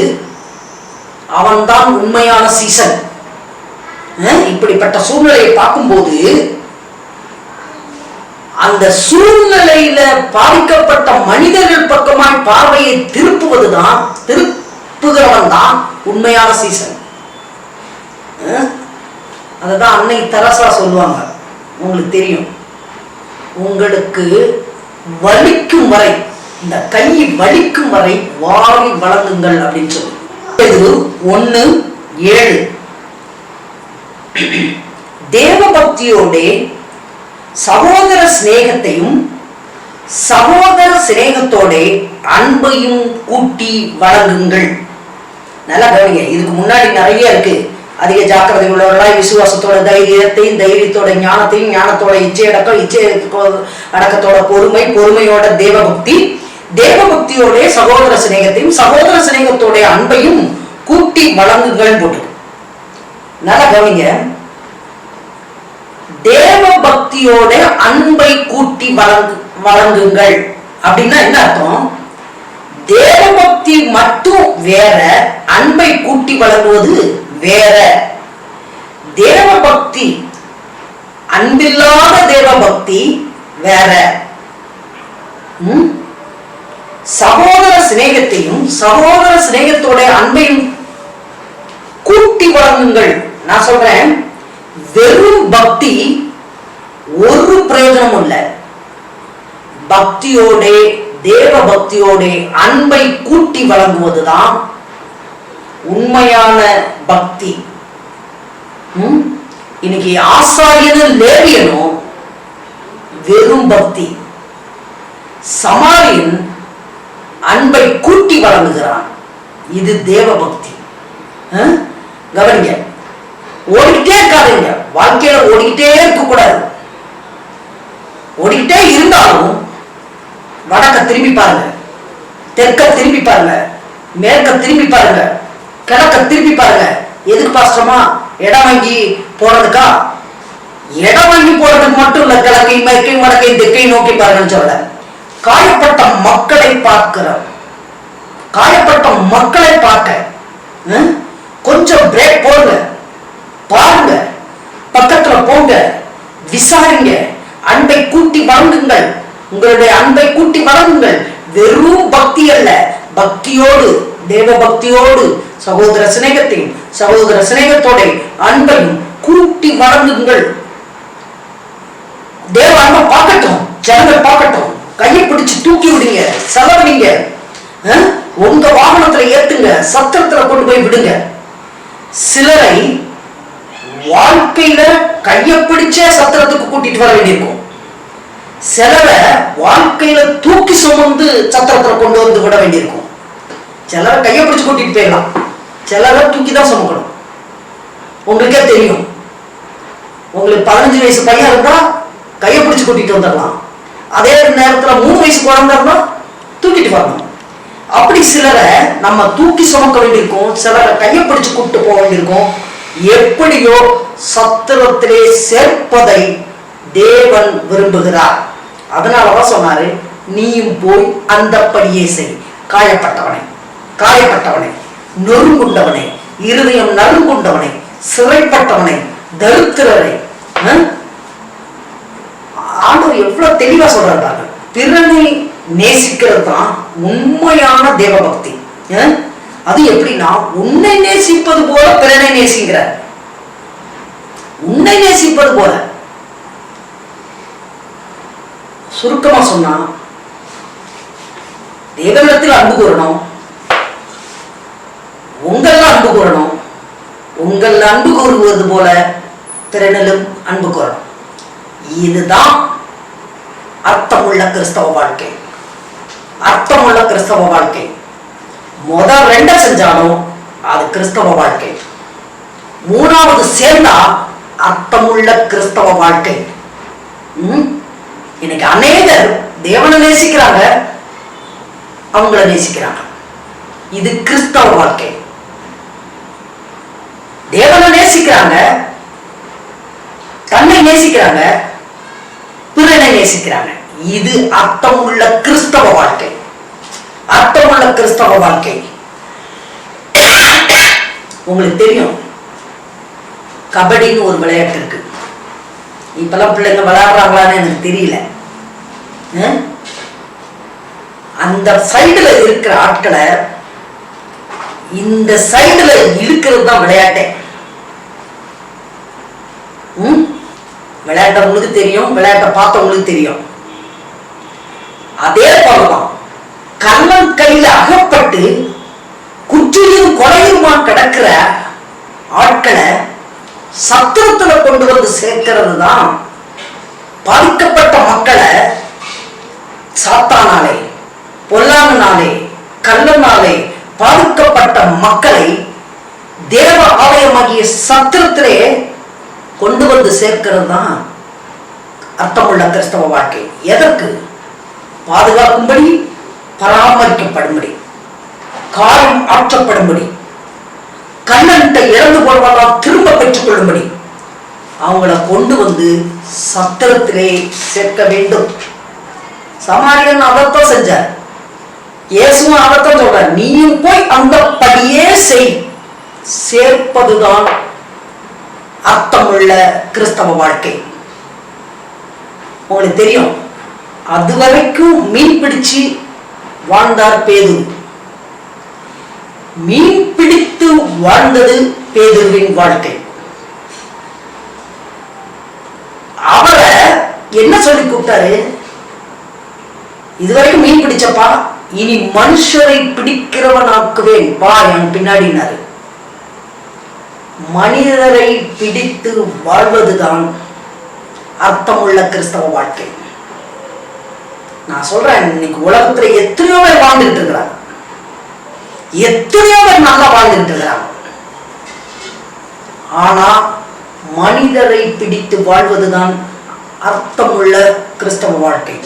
அவன் தான் உண்மையான சீசன். இப்படிப்பட்ட சூழ்நிலையை பார்க்கும்போது அந்த சூழ்நிலையில பாதிக்கப்பட்ட மனிதர்கள் பக்கமாய் பார்வையை திருப்புகிறவன் தான் உண்மையான சீசன். அதுதான் அன்னை தெரசா சொல்லுவாங்க, உங்களுக்கு தெரியும், உங்களுக்கு வலிக்கும் வரை, இந்த கை வலிக்கும் வரை வாரி வழங்குங்கள் அப்படின்னு சொல்லி 1:7 தேவ பக்தியோட சகோதர சிநேகத்தையும் சகோதர சிநேகத்தோட அன்பையும் கூட்டி வழங்குங்கள். நல்லா கவனிங்க, இதுக்கு முன்னாடி நிறைய இருக்கு. அதிக ஜாக்கிரதை உள்ளவர்களாய் விசுவாசத்தோட தைரியத்தையும் தைரியத்தோட ஞானத்தையும் ஞானத்தோட இச்சையடக்கம் அடக்கத்தோட பொறுமையோட தேவபக்தி தேவபக்தியோட சகோதர சிநேகத்தையும் சகோதர சிநேகத்தோட அன்பையும் கூட்டி வழங்குங்கள் போட்டு. நல்லா கவனிங்க, தேவ பக்தியோட அன்பை கூட்டி வழங்குங்கள் அப்படின்னா என்ன அர்த்தம்? தேவ பக்தி மட்டும் வேற, அன்பை கூட்டி வழங்குவது வேற. தேவ பக்தி, அன்பில்லாத தேவ பக்தி வேற. சகோதர சிநேகத்தையும் சகோதர சிநேகத்தோட அன்பையும் கூட்டி வழங்குங்கள். நான் சொல்றேன், வெறும் பக்தி ஒரு பிரயோஜனம் இல்ல. பக்தியோட, தேவ பக்தியோட அன்பை கூட்டி வழங்குவதுதான் உண்மையான பக்தி. இன்னைக்கு ஆசாரியனும் லேவியனும் வெறும் பக்தி. சமாரியன் அன்பை கூட்டி வழங்குகிறான். இது தேவ பக்தி. கவனிங்க, ஓடிக்கிட்டே இருக்காதுங்க. வாழ்க்கையில ஓடிக்கிட்டே இருக்கக்கூடாது. ஓடிக்கிட்டே இருந்தாலும் வடக்க திரும்பி பாருங்க, தெற்க திரும்பி பாருங்க, மேற்க திரும்பி பாருங்க, கிழக்க திரும்பி பாருங்க. எதுக்கு பாஸ்டமா? இடம் வாங்கி போறதுக்கா? இடம் வாங்கி போறதுக்கு மட்டும் இல்ல. கிழக்கையும் மேற்கையும் வடக்கையும் தெற்கையும் நோக்கி பாருங்கன்னு சொல்ல, காயப்பட்ட மக்களை பார்க்கிற, காயப்பட்ட மக்களை பார்க்க கொஞ்சம் பிரேக் போடுங்க, பாருங்க, பக்கத்துல போங்க, விசாரிங்க, அன்பை கூட்டி வழங்குங்கள். உங்களுடைய அன்பை கூட்டி வழங்குங்கள். வெறும் பக்தி அல்ல, பக்தியோடு, தேவ பக்தியோடு சகோதர சிநேகத்தையும் சகோதர சிநேகத்தோட அன்பையும் கூட்டி வழங்குங்கள். தேவ அன்பை பார்க்கட்டும், ஜனங்கள் பார்க்கட்டும். கையை பிடிச்சு தூக்கி விடுங்க, செலவழிங்க, உங்க வாகனத்துல ஏத்துங்க, சத்திரத்துல கொண்டு போய் விடுங்க. சிலரை வாழ்க்கையில கையை பிடிச்சே சத்திரத்துக்கு கூட்டிட்டு வர வேண்டியிருக்கும். சிலரை வாழ்க்கையில தூக்கி சுமந்து சத்திரத்துல கொண்டு வந்து விட வேண்டியிருக்கும். சிலரை கையை பிடிச்சு கூட்டிட்டு போயிடலாம், சிலரை தூக்கி தான் சுமக்கணும். உங்களுக்கே தெரியும். உங்களுக்கு 15 வயசு பையன் இருந்தா கையை பிடிச்சு கூட்டிட்டு வந்துடலாம். அதே நேரத்துல 3 வயசு குழந்தை இருந்தா தூக்கிட்டு வரணும். அப்படி சிலரை நம்ம தூக்கி சுமக்க வேண்டியிருக்கும், சிலரை கையை பிடிச்சு கூப்பிட்டு போக வேண்டியிருக்கும். எப்படியோ சத்திரத்திலே சேர்ப்பதை தேவன் விரும்புகிறார். அதனாலதான் சொன்னாரு, நீயும் போய் அந்த படியே செய். காயப்பட்டவனை, காயப்பட்டவனை, நொறுங்குண்டவனை, இருதயம் நறுங்குண்டவனை, சிறைப்பட்டவனை, தரித்திரரை. ஆண்டவர் எவ்வளவு தெளிவா சொல்றாங்க. பிறனை நேசிக்கிறது தான் உண்மையான தேவ பக்தி. அது எப்படின்னா, உன்னை நேசிப்பது போல பிறனை நேசிக்கிற, உன்னை நேசிப்பது போல. சுருக்கமா சொன்னா, தேவனிடத்தில் அன்பு கூறணும், உங்கள அன்பு கூறணும், உங்கள் அன்பு கூறுவது போல பிறனிலும் அன்பு கூறணும். இதுதான் அர்த்தமுள்ள கிறிஸ்தவ வாழ்க்கை. அர்த்தமுள்ள கிறிஸ்தவ வாழ்க்கை. முதல் 2 செஞ்சாலும் அது கிறிஸ்தவ வாழ்க்கை. 3வது சேர்ந்தா அர்த்தமுள்ள கிறிஸ்தவ வாழ்க்கை. இன்னைக்கு அநேகர் தேவனை நேசிக்கிறாங்க, அவங்கள நேசிக்கிறாங்க. இது கிறிஸ்தவ வாழ்க்கை. தேவனை நேசிக்கிறாங்க, தன்னை நேசிக்கிறாங்க, பிறனை நேசிக்கிறாங்க. இது அர்த்தமுள்ள கிறிஸ்தவ வாழ்க்கை. அர்த்தமுள்ள கிறிஸ்தவ வாழ்க்கை. உங்களுக்கு தெரியும், கபடின்னு ஒரு விளையாட்டு இருக்கு. இப்பெல்லாம் பிள்ளைங்க விளையாடுறாங்களான்னு எனக்கு தெரியல. அந்த சைடுல இருக்கிற ஆட்களை இந்த சைடுல இழுக்கிறது தான் விளையாட்டே. விளையாட்டவங்களுக்கு தெரியும், விளையாட்டை பார்த்தவங்களுக்கு தெரியும். அதே போலதான் கண்ணன் கையில அகப்பட்டு குற்றியும் கொலையுமா கிடக்கிற ஆட்களை சத்திரத்துல கொண்டு வந்து சேர்க்கிறது தான். பாதிக்கப்பட்ட மக்களை சாத்தானாலே, பொல்லாங்கனாலே, கள்ளனாலே பாதிக்கப்பட்ட மக்களை தேவ ஆலயமாகிய சத்திரத்திலே கொண்டு வந்து சேர்க்கிறது தான் அர்த்தமுள்ள கிறிஸ்தவ வாழ்க்கை. எதற்கு? பாதுகாக்கும்படி, பராமரிக்கப்படும்படி, காயம் ஆற்றப்படும்படி, கண்ணன்ட்ட இறந்து போடுவதால் திரும்ப பெற்றுக் கொள்ளும்படி அவங்கள கொண்டு வந்து சத்திரத்திலே சேர்க்க வேண்டும். சமாரியன் அதைத்தான் செஞ்சார், இயேசுவும் அதைத்தான் சொல்றார். நீயும் போய் அந்த படியே செய். சேர்ப்பதுதான் அர்த்தமுள்ள கிறிஸ்தவ வாழ்க்கை. உங்களுக்கு தெரியும், அதுவரைக்கும் மீன் பிடிச்சு வாழ்ந்தார் பேதுரு. மீன் பிடித்து வாழ்ந்தது பேதுருவின் வாழ்க்கை. அவரை என்ன சொல்லி கூப்பிட்டாரு? இதுவரைக்கும் மீன் பிடிச்சப்பா, இனி மனுஷரை பிடிக்கிறவனாக்குவேன், வா என் பின்னாடினாரு. மனிதரை பிடித்து வாழ்வதுதான் அர்த்தமுள்ள கிறிஸ்தவ வாழ்க்கை. நான் சொல்றேன், இன்னைக்கு உலகத்துல எத்தனையோ பேர் வாழ்ந்துட்டு இருக்கிறாங்க, எத்தனையோ பேர் நல்லா வாழ்ந்துட்டு இருக்கிறாங்க. ஆனா மனிதரை பிடித்து வாழ்வதுதான் அர்த்தமுள்ள கிறிஸ்தவ வாழ்க்கை.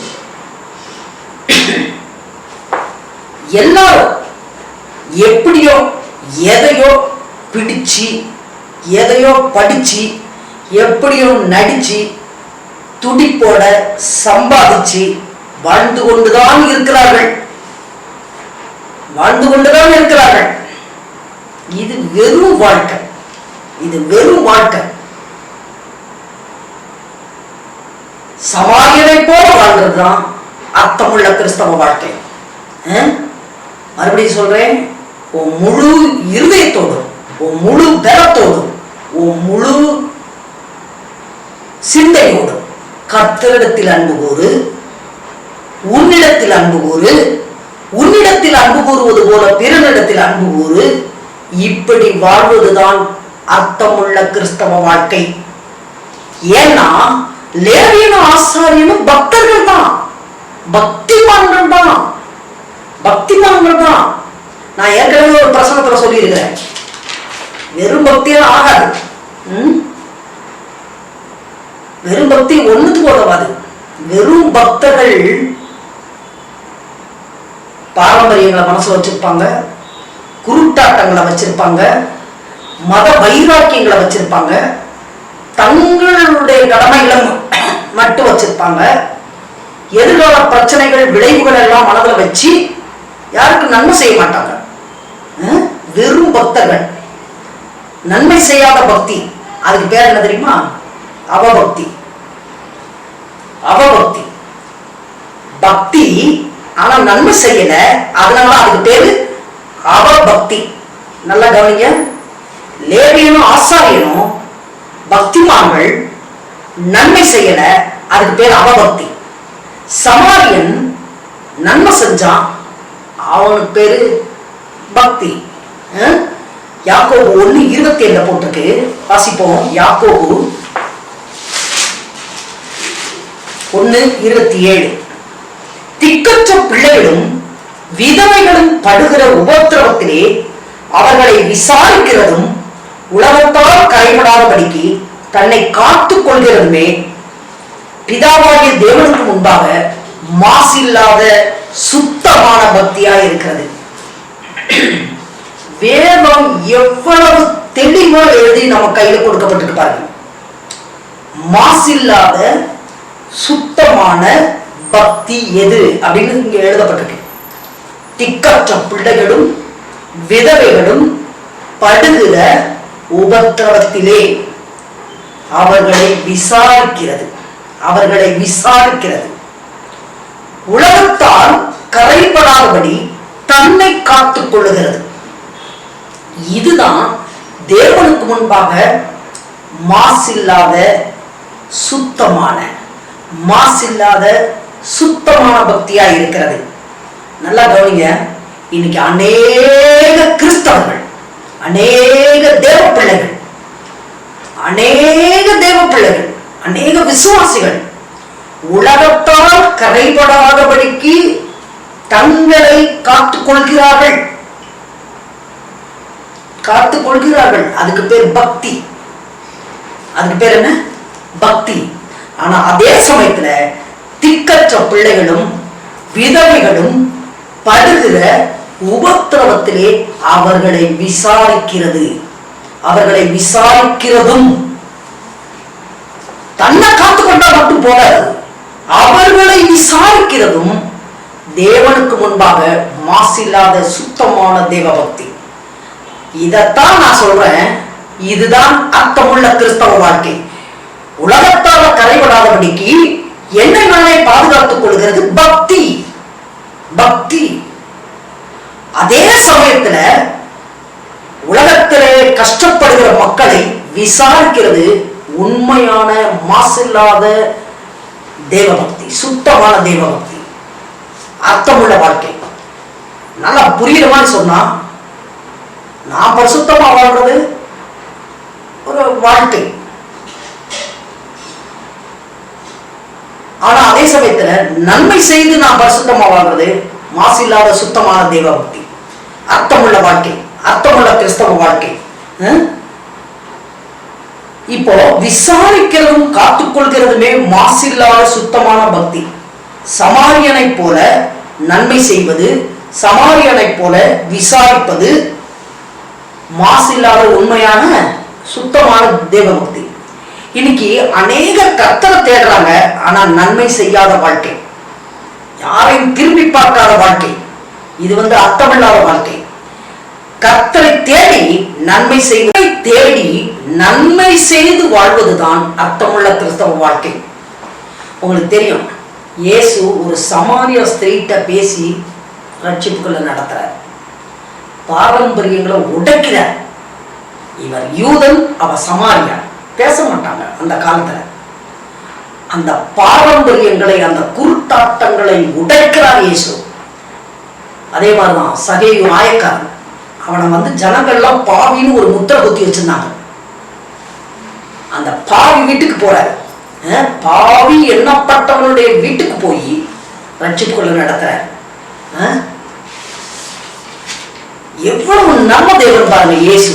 எல்லாரும் எப்படியோ எதையோ பிடிச்சு, எதையோ படிச்சு, எப்படியோ நடிச்சு, துடிப்போட சம்பாதிச்சு வாழ்ந்து கொண்டுதான் இருக்கிறார்கள், வாழ்ந்து கொண்டுதான் இருக்கிறார்கள். இது வெறும் வாழ்க்கை, இது வெறும் வாழ்க்கை. சமாரியனை போல வாழ்றதுதான் அர்த்தமுள்ள கிறிஸ்தவ வாழ்க்கை. மறுபடியும் சொல்றேன், உன் முழு இருதயத்தோடும், உன் முழு பலத்தோடும், உன் முழு சிந்தையோடும் கர்த்தரிடத்தில் அன்பு கூறு, உன்னிடத்தில் அன்பு கூறு, உன்னிடத்தில் அன்பு கூறுவது போல பிறனிடத்தில் அன்பு கூறு. இப்படி வாழ்வதுதான் அர்த்தமுள்ள கிறிஸ்தவ வாழ்க்கை. ஏன்னா லேவியனும் ஆசாரியனும் பக்தர்கள் தான், பக்திமான்கள் தான், பக்திமான்கள் தான். நான் ஏற்கனவே ஒரு பிரசங்கத்துல சொல்லியிருக்கிறேன், வெறும் பக்தியெல்லாம் ஆகாது. வெறும் பக்தி ஒண்ணுக்கு உதவாது. வெறும் பக்தர்கள் பாரம்பரியங்களை மனசுல வச்சிருப்பாங்க, குருட்டாட்டங்களை வச்சிருப்பாங்க, மத வைராக்கியங்களை வச்சிருப்பாங்க, தங்களுடைய கடமைகளை மட்டும் வச்சிருப்பாங்க. எதிர்கால பிரச்சனைகள் விளைவுகள் எல்லாம் மனதில் வச்சு யாருக்கு நன்மை செய்ய மாட்டாங்க. வெறும் பக்தர்கள், நன்மை செய்யாத பக்தி. அதுக்கு பேர் என்ன தெரியுமா? அவபக்தி. அவபக்தி. பக்தி ஆனா நன்மை செய்யல, அதனால அதுக்கு பேரு அவபக்தி. நல்லா கவனிங்க, லேவியனும் ஆசாரியனும் பக்திமான்கள், நன்மை செய்யல, அதுக்கு பேர் அவபக்தி. சமாரியன் நன்மை செஞ்சான், அவனுக்கு பேரு பக்தி. யாக்கோபு 1:27 போட்டிருக்கு, வாசிப்போம். யாக்கோபு 1:27. திக்கற்ற பிள்ளைகளும் விதவைகளும் படுகிற உபத்திரவத்திலே அவர்களை விசாரிக்கிறதும் உலகத்தால் கைவிடாதபடிக்கு தன்னை காத்துக் கொள்கிறதுமே பிதாவாகிய தேவனுக்கு முன்பாக மாசில்லாத சுத்தமான பக்தியா இருக்கிறது. வேதம் எவ்வளவு தெளிவா எழுதி நம்ம கையில கொடுக்கப்பட்டிருக்கு பாருங்க. மாசில்லாத சுத்தமான பக்தி எது அப்படின்னு இங்க எழுதப்பட்டிருக்கு. திக்கற்ற பிள்ளைகளும் விதவைகளும் படுகிற உபத்திரவத்திலே அவர்களை விசாரிக்கிறது, அவர்களை விசாரிக்கிறது. உலகத்தால் கரைபடாதபடி தன்னை காத்துக் கொள்ளுகிறது. இதுதான் தேவனுக்கு முன்பாக மாசில்லாத சுத்தமான, மாசில்லாத சுத்தமான பக்தியா இருக்கிறது. நல்லா கவனிங்க, இன்னைக்கு அநேக கிறிஸ்தவர்கள், அநேக தேவ பிள்ளைகள், அநேக தேவ பிள்ளைகள், அநேக விசுவாசிகள் உலகத்தால் கரைபடாதபடிக்கு தங்களை காத்துக் கொள்கிறார்கள், காத்துக் கொள்கிறார்கள். அதுக்கு பேர் பக்தி. அதுக்கு பேர் என்ன? பக்தி. ஆனா அதே சமயத்துல திக்கற்ற பிள்ளைகளும் விதவைகளும் படுகிற உபத்திரவத்திலே அவர்களை விசாரிக்கிறது, அவர்களை விசாரிக்கிறதும். தன்னை காத்துக்கொண்டா மட்டும் போதாது, அவர்களை விசாரிக்கிறதும் தேவனுக்கு முன்பாக மாசில்லாத சுத்தமான தேவ பக்தி. இதத்தான் நான் சொல்றேன், இதுதான் அர்த்தமுள்ள கிறிஸ்தவ வாழ்க்கை. உலகத்தால கரைபடாதபடிக்கு என்னை நானே பாதுகாத்துக் கொள்கிறது பக்தி. பக்தி. அதே சமயத்துல உலகத்திலே கஷ்டப்படுகிற மக்களை விசாரிக்கிறது உண்மையான மாசில்லாத தேவபக்தி, சுத்தமான தேவபக்தி, அர்த்தமுள்ள வாழ்க்கை. நல்லா புரியுற மாதிரி சொன்னா, நான் பரிசுத்தமா வாழ்றது ஒரு வாழ்க்கை. ஆனா அதே சமயத்துல நன்மை செய்து நான் பரிசுத்தமா வாழ்றது மாசில்லாத சுத்தமான தேவபக்தி, அர்த்தமுள்ள வாழ்க்கை, அர்த்தமுள்ள கிறிஸ்தவ வாழ்க்கை. இப்போ விசாரிக்கிறதும் காத்துக்கொள்கிறதுமே மாசில்லாத சுத்தமான பக்தி. சமாரியனை போல நன்மை செய்வது, சமாரியனை போல விசாரிப்பது மாசில்லாத உண்மையான சுத்தமான தேவபக்தி. இன்னைக்கு அநேக கர்த்தரை தேடுறாங்க, ஆனா நன்மை செய்யாத வாழ்க்கை, யாரையும் திரும்பி பார்க்காத வாழ்க்கை, இது அர்த்தமில்லாத வாழ்க்கை. கர்த்தரை தேடி நன்மை செய்வதை தேடி நன்மை செய்து வாழ்வதுதான் அர்த்தமுள்ள கிறிஸ்தவ வாழ்க்கை. உங்களுக்கு தெரியும், இயேசு ஒரு சமாரிய ஸ்திரீட்ட பேசி ரட்சிப்புக்குள்ள நடத்துறார், பாரம்பரியங்களை உடைக்கிறார். இவர் யூதன், அவர் சமாரியா, பேச மாட்டாங்க அந்த காலத்துல. அந்த பாரம்பரியங்களை, அந்த குருட்டாட்டங்களை உடைக்கிறார் இயேசு. அதே மாதிரிதான் சகேயு ஆயக்காரன், அவனை ஜனங்கள்லாம் பாவின்னு ஒரு முத்திரை குத்தி வச்சிருந்தாங்க. அந்த பாவி வீட்டுக்கு போறாரு, பாவி எண்ணப்பட்டவனுடைய வீட்டுக்கு போய் ரட்சிப்புக்குள்ள நடத்துறார். எவ்வளவு நல்ல தேவன் பாருங்க இயேசு,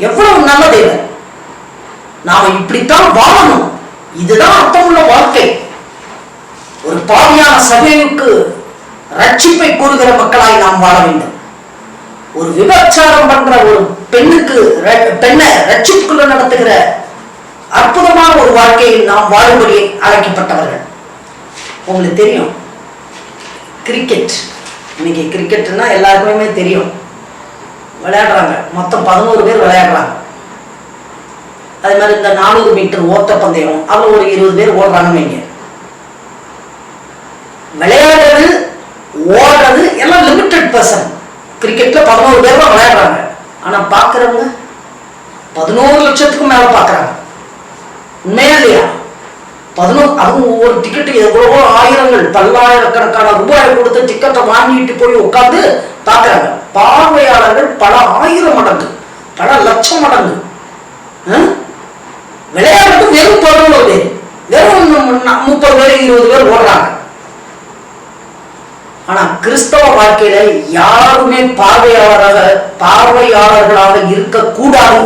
எவ்வளவு நல்ல தேவன். நாம இப்படித்தான் வாழணும், இதுதான் அர்த்தமுள்ள வாழ்க்கை. ஒரு பாவியான சபைக்கு ரட்சிப்பை கூறுகிற மக்களாய் நாம் வாழ வேண்டும். ஒரு விபச்சாரம் பண்ற ஒரு பெண்ணை ரட்சிப்புக்குள்ள நடத்துகிற அற்புதமான ஒரு வாழ்க்கையை நாம் வாழும்படி அழைக்கப்பட்டவர்கள். உங்களுக்கு தெரியும், கிரிக்கெட், இன்னைக்கு கிரிக்கெட்னா எல்லாருக்குமே தெரியும், விளையாடுறாங்க. மொத்தம் 11 பேர் விளையாடுறாங்க. அதே மாதிரி இந்த 400 மீட்டர் ஓட்ட பந்தயம், அதுல ஒரு 20 பேர் ஓடுறாங்க. இங்க விளையாடுறது, ஓடுறது எல்லாம் லிமிட்டட் பர்சன். கிரிக்கெட்ல 11 பேர் தான் விளையாடுறாங்க. ஆனா பாக்குறவங்க 11 லட்சத்துக்கும் மேல பாக்குறாங்க. உண்மையா இல்லையா? 11, அதுவும் ஒவ்வொரு டிக்கெட்டு எவ்வளவோ ஆயிரங்கள், பல்லாயிரக்கணக்கான ரூபாய் கொடுத்து டிக்கெட்டை வாங்கிட்டு போய் உட்கார்ந்து பாக்குறாங்க. பார்வையாளர்கள் பல ஆயிரம் மடங்கு, பல லட்சம் மடங்கு. விளையாடுறது வெறும் 11 பேர், வெறும் 30 பேர் 20 பேர் ஓடுறாங்க. ஆனா கிறிஸ்தவ வாழ்க்கையில யாருமே பார்வையாளர்களாக இருக்கக்கூடாது.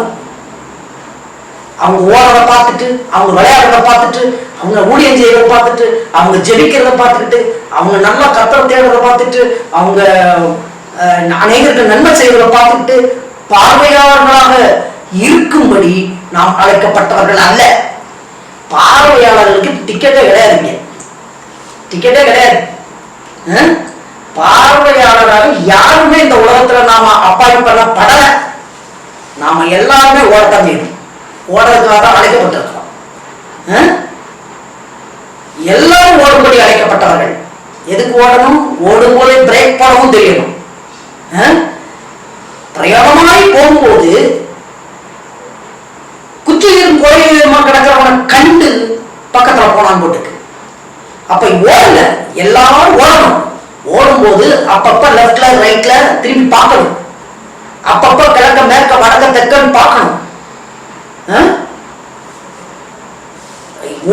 அவங்க ஓடுறத பார்த்துட்டு, அவங்க விளையாடுறத பார்த்துட்டு, அவங்க ஊழியம் செய்யறத பார்த்துட்டு, அவங்க ஜெபிக்கிறத பார்த்துக்கிட்டு, அவங்க நல்லா கர்த்தரை தேடுறத பார்த்துட்டு, அவங்க அநேகருக்கு நன்மை செய்யறத பார்த்துட்டு பார்வையாளர்களாக இருக்கும்படி நாம் அழைக்கப்பட்டவர்கள் அல்ல. பார்வையாளர்களுக்கு டிக்கெட்டே கிடையாதுங்க, டிக்கெட்டே கிடையாது. பார்வையாளராக யாருமே இந்த உலகத்துல நாம அப்பாயிண்ட் பண்ணப்படல. நாம எல்லாருமே ஓடத்தான் செய்யணும், ஓடுறதுக்காக அழைக்கப்பட்டிருக்கிறோம். எல்லாரும் ஓடும்படி அழைக்கப்பட்டவர்கள். எதுக்கு ஓடணும்? ஓடும்போதே பிரேக் போடவும் தெரியணும். பிரயாணமாய் போகும்போது குற்றியும் கோயிலுமா கிடக்கிறவனை கண்டு பக்கத்துல போனான் போட்டுக்கு. அப்ப ஓடல, எல்லாரும் ஓடணும். ஓடும்போது அப்பப்ப லெப்ட்ல ரைட்ல திரும்பி பார்க்கணும், அப்பப்ப கிழக்க மேற்க வடக்க தெற்கன்னு பார்க்கணும்.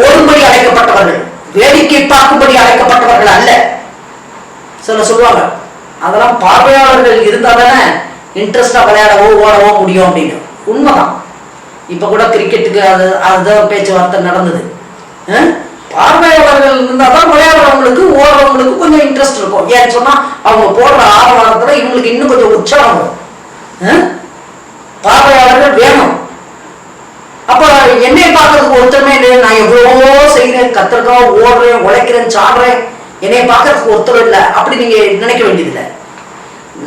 ஓடும்படி அழைக்கப்பட்டவர்கள், வேடிக்கை பார்க்கும்படி அழைக்கப்பட்டவர்கள் அல்ல. சொல்லுவாங்க, அதெல்லாம் பார்வையாளர்கள் இருந்தா தானே இன்ட்ரெஸ்டா விளையாடவோ ஓடவோ முடியும் அப்படின்னு. உண்மைதான். இப்ப கூட கிரிக்கெட்டுக்கு அதுதான் பேச்சுவார்த்தை நடந்தது. பார்வையாளர்கள் இருந்தாதான் விளையாடுறவங்களுக்கு ஓடுறவங்களுக்கு கொஞ்சம் இன்ட்ரெஸ்ட் இருக்கும். ஏன்னு சொன்னா அவங்க போடுற ஆரவாரத்துல இவங்களுக்கு இன்னும் கொஞ்சம் உற்சாகம் வரும். பார்வையாளர்கள் வேணும். அப்ப என்னை பார்க்கறதுக்கு ஒருத்தருமே இல்லை. நான் எவ்வளவோ செய்யறேன், கத்திரிக்காய் ஓடுறேன், உழைக்கிறேன், சாடுறேன், என்னை பார்க்கறதுக்கு ஒருத்தர் இல்லை அப்படி நீங்க நினைக்க வேண்டியதில்லை.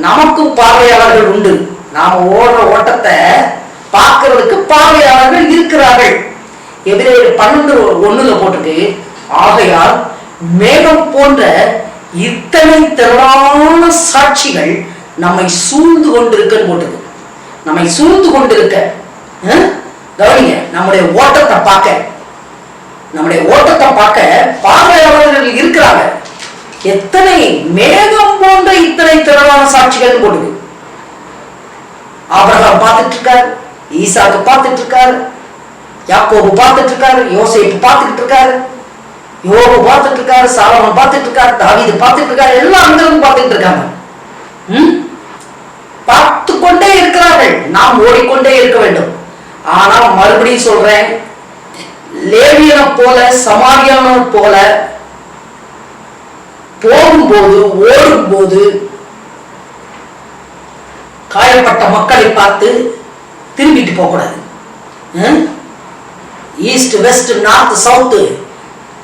நமக்கும் பார்வையாளர்கள் உண்டு. நாம ஓடுற ஓட்டத்தை பார்க்கறதுக்கு பார்வையாளர்கள் இருக்கிறார்கள். எபிரேயர் 12:1 போட்டுட்டு, ஆகையால் மேகம் போன்ற இத்தனை திரளான சாட்சிகள் நம்மை சூழ்ந்து கொண்டிருக்குன்னு போட்டுது. நம்மை சூழ்ந்து கொண்டிருக்க, கவனிங்க, நம்முடைய ஓட்டத்தை பார்க்க பார்வையாளர்கள் இருக்கிறாங்க. எத்தனை மேகம் போன்ற இத்தனை திரளான சாட்சிகள் போடுது. ஆபிரகாம் பார்த்துட்டு இருக்காரு, ஈசாக்கு பார்த்துட்டு இருக்காரு, யாக்கோபு பார்த்துட்டு இருக்காரு, யோசேப்பு பார்த்துட்டு இருக்காரு, யோபு பார்த்துட்டு இருக்காரு, சாலமோன் பார்த்துட்டு இருக்காரு, தாவீது பார்த்துட்டு இருக்காரு, எல்லாம் அங்கிருந்து பார்த்துட்டு இருக்காங்க. பார்த்து கொண்டே இருக்கிறார்கள். நாம் ஓடிக்கொண்டே இருக்க வேண்டும். ஆனால் மறுபடியும் சொல்றேன், லேவியனை போல சமாரியானை போல போகும்போது ஓடும்போது காயப்பட்ட மக்களை பார்த்து திரும்பிட்டு போக கூடாது. East west north south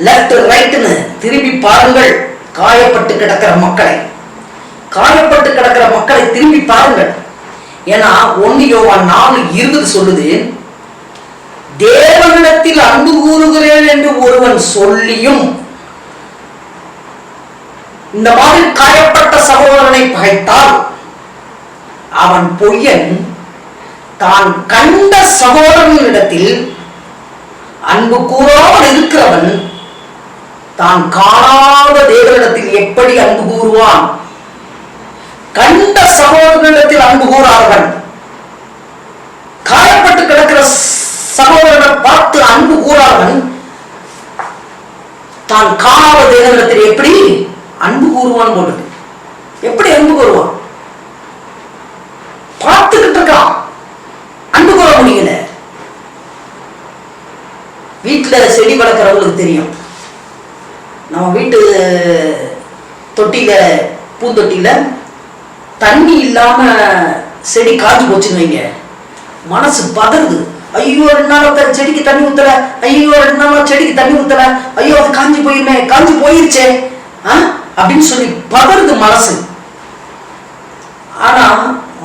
left ரைட்னு திரும்பி பாருங்கள். காயப்பட்டு கிடக்கிற மக்களை திரும்பி பாருங்கள். ஏன்னா 1 யோவான் 4:20 சொல்லுது, தேவனிடத்தில் அன்பு கூறுகிறேன் என்று ஒருவன் சொல்லியும் இந்த மாதிரி காயப்பட்ட சகோதரனை பகைத்தால் அவன் பொய்யன். தான் கண்ட சகோதரனிடத்தில் அன்பு கூறாமல் இருக்கிறவன் தான் காணாத தேவனிடத்தில் எப்படி அன்பு கூறுவான்? கண்ட சகோதரனிடத்தில் அன்பு கூறாதவன், காயப்பட்டு கிடக்கிற சகோதரனை பார்த்து அன்பு கூறாதவன் தான் காணாத தேவனிடத்தில் எப்படி அன்பு கூறுவான் போடுது. எப்படி அன்பு கூறுவான்? பார்த்துக்கிட்டு இருக்கான், அன்பு கூற முடியல. வீட்டுல செடி வளர்க்கிறவங்களுக்கு தெரியும். நம்ம வீட்டு தொட்டியில, பூந்தொட்டியில தண்ணி இல்லாம செடி காஞ்சு போச்சுன்னு வைங்க, மனசு பதறுது. ஐயோ 2 நாள் செடிக்கு தண்ணி ஊத்தல, ஐயோ 2 நாள் செடிக்கு தண்ணி ஊத்தல, ஐயோ அது காஞ்சி போயிருச்சே அப்படின்னு சொல்லி பதறுது மனசு. ஆனா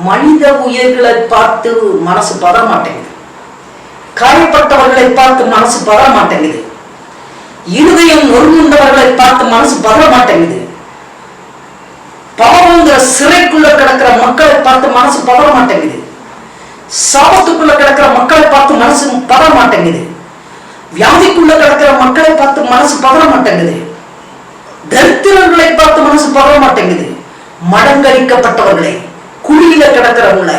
மனித உயிர்களை பார்த்து மனசு பதற மாட்டேங்குது. காயப்பட்டவர்களை பார்த்து மனசு பதற மாட்டேங்குது. இருதயம் நொறுங்குண்டவர்களை பார்த்து மனசு பதற மாட்டேங்குது. பாவங்கிற சிறைக்குள்ள கிடக்கிற மக்களை பார்த்து மனசு பதற மாட்டேங்குது. சாபத்துக்குள்ள கிடக்கிற மக்களை பார்த்து மனசு பதற மாட்டேங்குது. வியாதிக்குள்ள கிடக்கிற மக்களை பார்த்து மனசு பதற மாட்டேங்குது. தரித்திரர்களை பார்த்து மனசு பதற மாட்டேங்குது. மடங்கடிக்கப்பட்டவர்களை, குழியில கிடக்கிறவங்களை,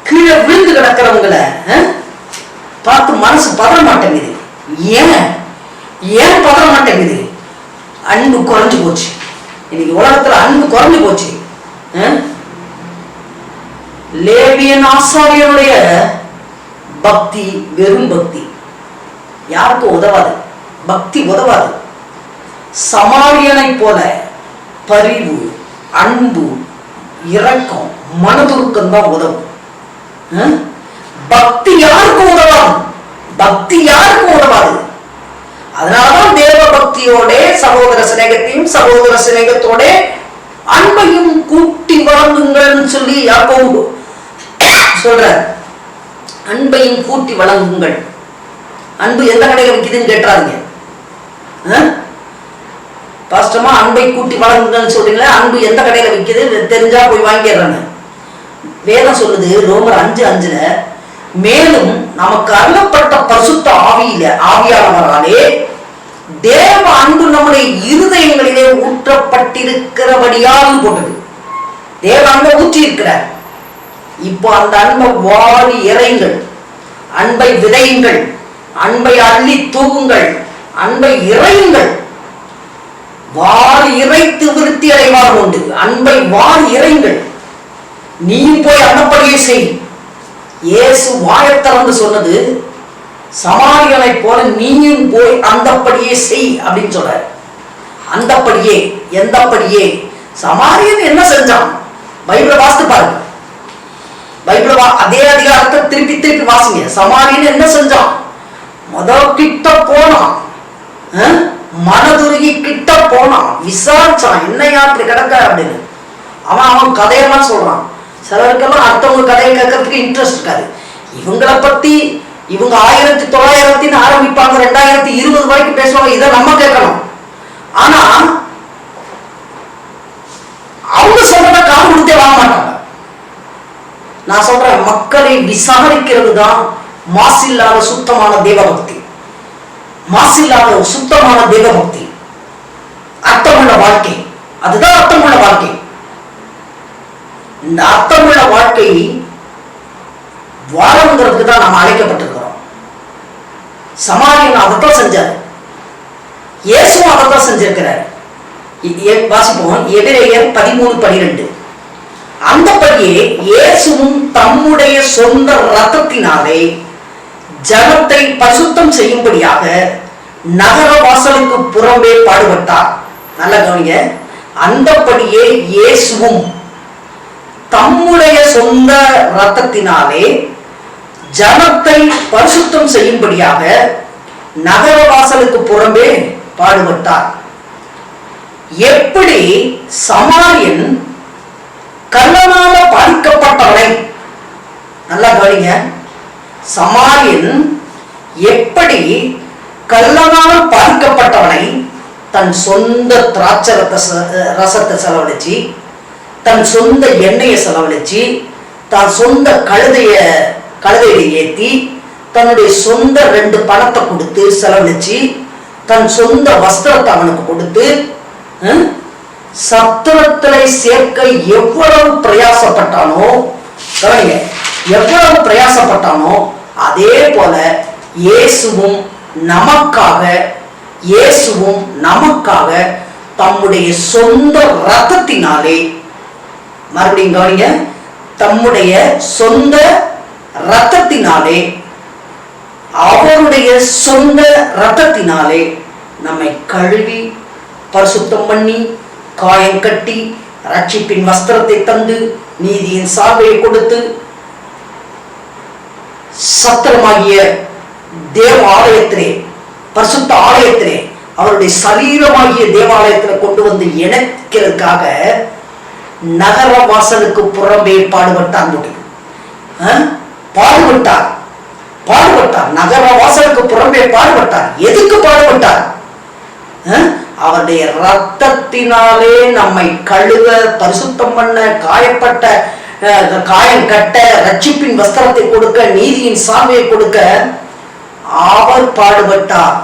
கீழே விழுந்து கிடக்கிறவங்களை பார்த்து மனசு பதற மாட்டேங்குது. ஏன் பதற மாட்டேங்குது? அன்பு குறைஞ்சு போச்சு. இன்னைக்கு உலகத்துல அன்பு குறைஞ்சு போச்சு. லேவியன் ஆசாரியனுடைய பக்தி வெறும் பக்தி, யாருக்கும் உதவாது. பக்தி உதவாது. சமாரியனை போல பரிவு, அன்பு, இரக்கம், மனதுருக்கம் தான் உதவும். பக்தி யாருக்கும் உதவாது. அதனாலதான் தேவ பக்தியோட சகோதர சிநேகத்தோட அன்பையும் கூட்டி வழங்குங்கள் சொல்லி யாக்கோபு சொல்ற. அன்பையும் கூட்டி வழங்குங்கள். அன்பு எந்த கடையில விற்குதுன்னு கேட்டாருங்க. பாஸ்டமா அன்பை கூட்டி வழங்குங்கன்னு சொல்றீங்களா? அன்பு எந்த கடையில விற்குது தெரிஞ்சா போய் வாங்கிடுறாங்க. வேதம் சொல்லுது ரோமர் 5:5, மேலும் நமக்கு அருளப்பட்ட பரிசுத்த ஆவியானவராலே தேவ அன்பு நம்முடைய இருதயங்களிலே ஊற்றப்பட்டிருக்கிறபடியால் போட்டது. தேவ அன்பை ஊற்றி இருக்கிறார். இப்போ அந்த அன்பை வாரி இறையுங்கள், அன்பை விதையுங்கள், அன்பை அள்ளி தூவுங்கள், அன்பை இறையுங்கள். வாரி இறைத்து விருத்தி அடைவார் உண்டு. அன்பை வாரி இறையுங்கள். நீயும் போய் அந்தப்படியே செய். இயேசு வாயத்திறந்து சொன்னது, சமாரியனை போல நீயும் போய் அந்தப்படியே செய் அப்படின்னு சொல்றாரு. அந்தப்படியே, எந்தப்படியே. சமாரியன் என்ன செஞ்சான்? பைபிளை வாசித்து பாருங்க. பைபிளை அதே அதிகாரத்தை திருப்பி வாசிங்க. சமாரியன் என்ன செஞ்சான்? கிட்ட போனான், மனதுருகி கிட்ட போனான், விசாரிச்சான், என்னையா அப்படி கிடக்க அப்படின்னு. அவன் கதையெல்லாம் சொல்றான். சிலருக்கெல்லாம் அடுத்தவங்க கதையை கேட்கறதுக்கு இன்ட்ரெஸ்ட் இருக்காது. இவங்களை பத்தி இவங்க 1900 ஆரம்பிப்பாங்க, 2020 வரைக்கும் பேசுவாங்க. இதை நம்ம கேட்கணும். ஆனா அவங்க சொல்றத காது கொடுத்தே வாங்க மாட்டாங்க. நான் சொல்றேன், மக்களை விசாரிக்கிறது தான் மாசில்லாத சுத்தமான தேவபக்தி. மாசில்லாத சுத்தமான தேவபக்தி, அர்த்தமுள்ள வாழ்க்கை. அதுதான் அர்த்தமுள்ள வாழ்க்கை. இந்த அர்த்தமுள்ள வாழ்க்கை வாழங்கிறதுக்கு தான் நாம் அழைக்கப்பட்டிருக்கிறோம். சமாரியன் அதைத்தான் செஞ்சார், இயேசுவும் அதைத்தான் செஞ்சிருக்கிறார். வாசிப்போம், எபிரேயர் 13:12. அந்தபடியே இயேசுவும் தம்முடைய சொந்த இரத்தத்தினாலே ஜனத்தை பரிசுத்தம் செய்யும்படியாக நகர வாசலுக்கு புறம்பே பாடுபட்டார். நல்ல கவனிங்க, அந்தபடியே இயேசுவும் தம்முடைய சொந்த இரத்தத்தினாலே ஜனத்தை பரிசுத்தம் செய்யும்படியாக நகர வாசலுக்கு புறம்பே பாடுபட்டார். எப்படி சமாரியன் கள்ளனால பாதிக்கப்பட்டவனை, நல்லா கவனிங்க, சமாரியன் எப்படி கள்ளனால் பாதிக்கப்பட்டவனை தன் சொந்த திராட்சை ரசத்தை செலவழிச்சு, தன் சொந்த எண்ணெயை செலவழிச்சு, தன் சொந்த கழுதையில ஏற்றி, தன்னுடைய சொந்த 2 பணத்தை கொடுத்து செலவழிச்சு, தன் சொந்த வஸ்திரத்தை அவனுக்கு கொடுத்து சத்திரத்திலே சேர்க்க எவ்வளவு பிரயாசப்பட்டானோ, எவ்வளவு பிரயாசப்பட்டானோ, அதே போல இயேசுவும் நமக்காக தம்முடைய சொந்த இரத்தத்தினாலே, மறுபடியும் கவனிங்க, தம்முடைய சொந்த இரத்தத்தினாலே, அவருடைய சொந்த இரத்தத்தினாலே நம்மை கழுவி பரிசுத்தம் பண்ணி காயம் கட்டி ரட்சிப்பின் வஸ்திரத்தை தந்து நீதியின் சால்வையை கொடுத்து சத்திரமாகிய தேவ ஆலயத்திலே, பரிசுத்த ஆலயத்திலே, அவருடைய சரீரமாகிய தேவாலயத்தில் கொண்டு வந்து இணைக்கிறதுக்காக நகர வாசலுக்கு புறம்பே பாடுபட்டார். நகர வாசலுக்கு புறம்பே பாடுபட்டார். எதுக்கு பாடுபட்டார்? அவருடைய இரத்தத்தினாலே நம்மை கழுவ, பரிசுத்தம் பண்ண, காயம் கட்ட, ரட்சிப்பின் வஸ்திரத்தை கொடுக்க, நீதியின் சால்வையை கொடுக்க அவர் பாடுபட்டார்.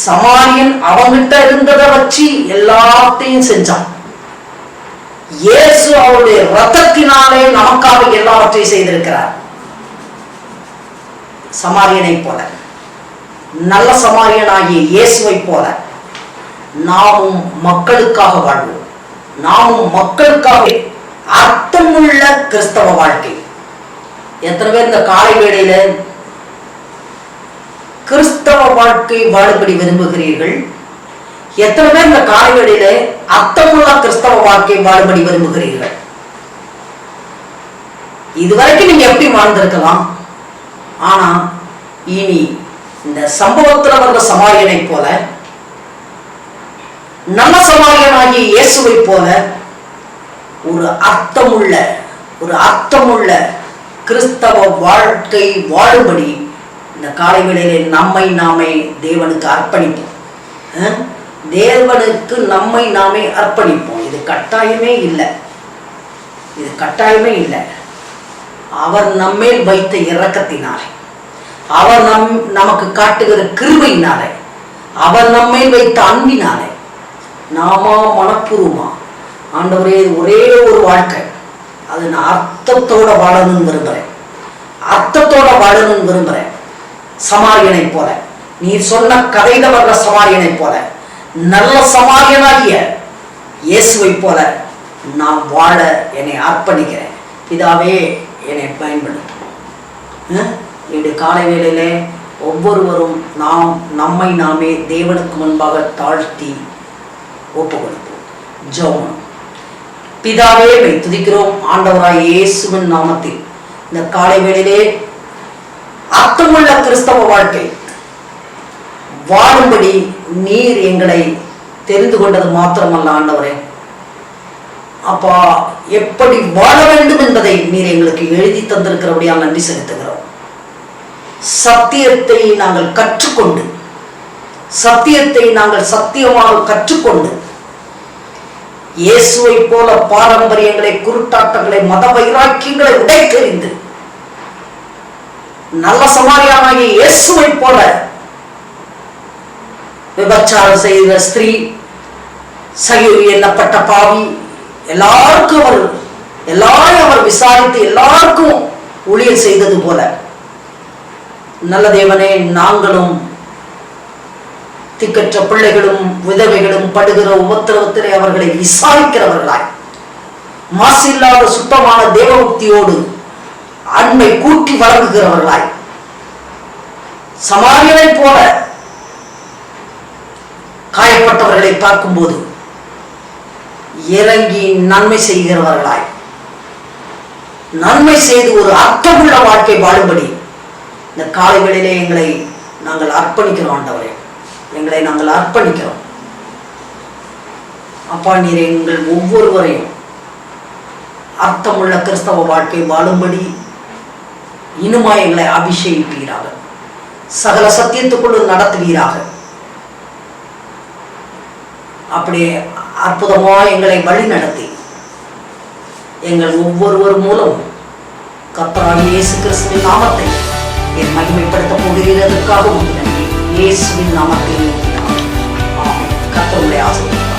சமாரியன் அவங்கிட்ட இருந்ததை வச்சு எல்லாத்தையும் செஞ்சான். இயேசு அவருடைய இரத்தத்தினாலே நமக்காக எல்லாவற்றையும் செய்திருக்கிறார். சமாரியனை போல, நல்ல சமாரியனாகிய இயேசுவை போல நாமும் மக்களுக்காக வாழ்வோம். நாமும் மக்களுக்காக அர்த்தமுள்ள கிறிஸ்தவ வாழ்க்கை. எத்தனை பேர் இந்த காலை வேளையில கிறிஸ்தவ வாழ்க்கை வாழும்படி விரும்புகிறீர்கள்? எத்தனை பேர் இந்த காலை வேளையில அர்த்தமுள்ள கிறிஸ்தவ வாழ்க்கை வாழும்படி விரும்புகிறீர்கள்? இதுவரைக்கும் நீங்க எப்படி வாழ்ந்திருக்கலாம், ஆனா இனி இந்த சம்பவத்தில் வந்த சமாரியனை போல, நல்ல சமாரியனாகிய இயேசுவை போல ஒரு அர்த்தமுள்ள கிறிஸ்தவ வாழ்க்கை வாழும்படி இந்த காலை வேளையிலே நம்மை நாமே தேவனுக்கு அர்ப்பணிப்போம். தேவனுக்கு நம்மை நாமே அர்ப்பணிப்போம். இது கட்டாயமே இல்லை. அவர் நம்மேல் வைத்த இரக்கத்தினாலே, அவர் நமக்கு காட்டுகிற கிருபையினாலே, அவர் நம்மேல் வைத்த அன்பினாலே நாமா மனப்பூர்வமா, ஆண்டவரே ஒரே ஒரு வாழ்க்கை, அது நான் அர்த்தத்தோட வாழணும்னு விரும்புறேன். சமாரியனை போல, நீ சொன்ன கதையில வர்ற சமாரியனை போல, நல்ல சமாரியனாகிய இயேசுவை போல நான் வாழ என்னை அர்ப்பணிக்கிறேன். பிதாவே என்னை பயன்படுத்தும். இன்று காலை வேளையிலே ஒவ்வொருவரும் நம்மை நாமே தேவனுக்கு முன்பாக தாழ்த்தி ஒப்புக்கொடுப்போம். ஜெபம். பிதாவே மை துதிக்கிறோம். ஆண்டவராய் இயேசுவின் நாமத்தில் இந்த காலை வேளையிலே அர்த்தமுள்ள கிறிஸ்தவ வாழ்க்கை வாழும்படி நீர் எங்களை தெரிந்து கொண்டது மாத்திரமல்ல ஆண்டவரே, அப்பா எப்படி வாழ வேண்டும் என்பதை நீர் எங்களுக்கு எழுதி தந்திருக்கிறபடியால் நன்றி செலுத்துகிறோம். சத்தியத்தை நாங்கள் கற்றுக்கொண்டு, சத்தியமாக கற்றுக்கொண்டு இயேசுவை போல பாரம்பரியங்களை, குருட்டாட்டங்களை, மத வைராக்கியங்களை உடைத்தெறிந்து நல்ல சமாரியானாகிய இயேசுவை போல விபச்சாரம் செய்த ஸ்திரீ, சகியோரி என்னப்பட்ட பாவி, எல்லாருக்கும் அவர் விசாரித்து எல்லாருக்கும் ஊழியர் செய்தது போல நல்ல தேவனே, நாங்களும் திக்கற்ற பிள்ளைகளும் விதவைகளும் படுகிற உபத்திரவத்திலே அவர்களை விசாரிக்கிறவர்களாய், மாசில்லாத சுத்தமான தேவபக்தியோடு அன்பை கூட்டி வழங்குகிறவர்களாய், சமாரியனை போல காயப்பட்டவர்களை பார்க்கும்போது இறங்கி நன்மை செய்கிறவர்களாய், நன்மை செய்து ஒரு அர்த்தமுள்ள வாழ்க்கை வாழும்படி இந்த காலை வேளையிலே எங்களை நாங்கள் அர்ப்பணிக்கிறோம். ஆண்டவரே, எங்களை நாங்கள் அர்ப்பணிக்கிறோம். அப்பா, நீர் எங்கள் ஒவ்வொருவரையும் அர்த்தமுள்ள கிறிஸ்தவ வாழ்க்கை வாழும்படி இனிமா எங்களை அபிஷேகிப்பீராக, சகல சத்தியத்துக்குள்ள நடத்துவீராக. அப்படியே அற்புதமா எங்களை வழி நடத்தி எங்கள் ஒவ்வொருவர் மூலம் கர்த்தராகிய இயேசு கிறிஸ்துவின் நாமத்தை என் மகிமைப்படுத்த போகிறதற்காக நன்றி. இயேசுவின் நாமத்தில் கர்த்தருடைய ஆசீர்வாதம்.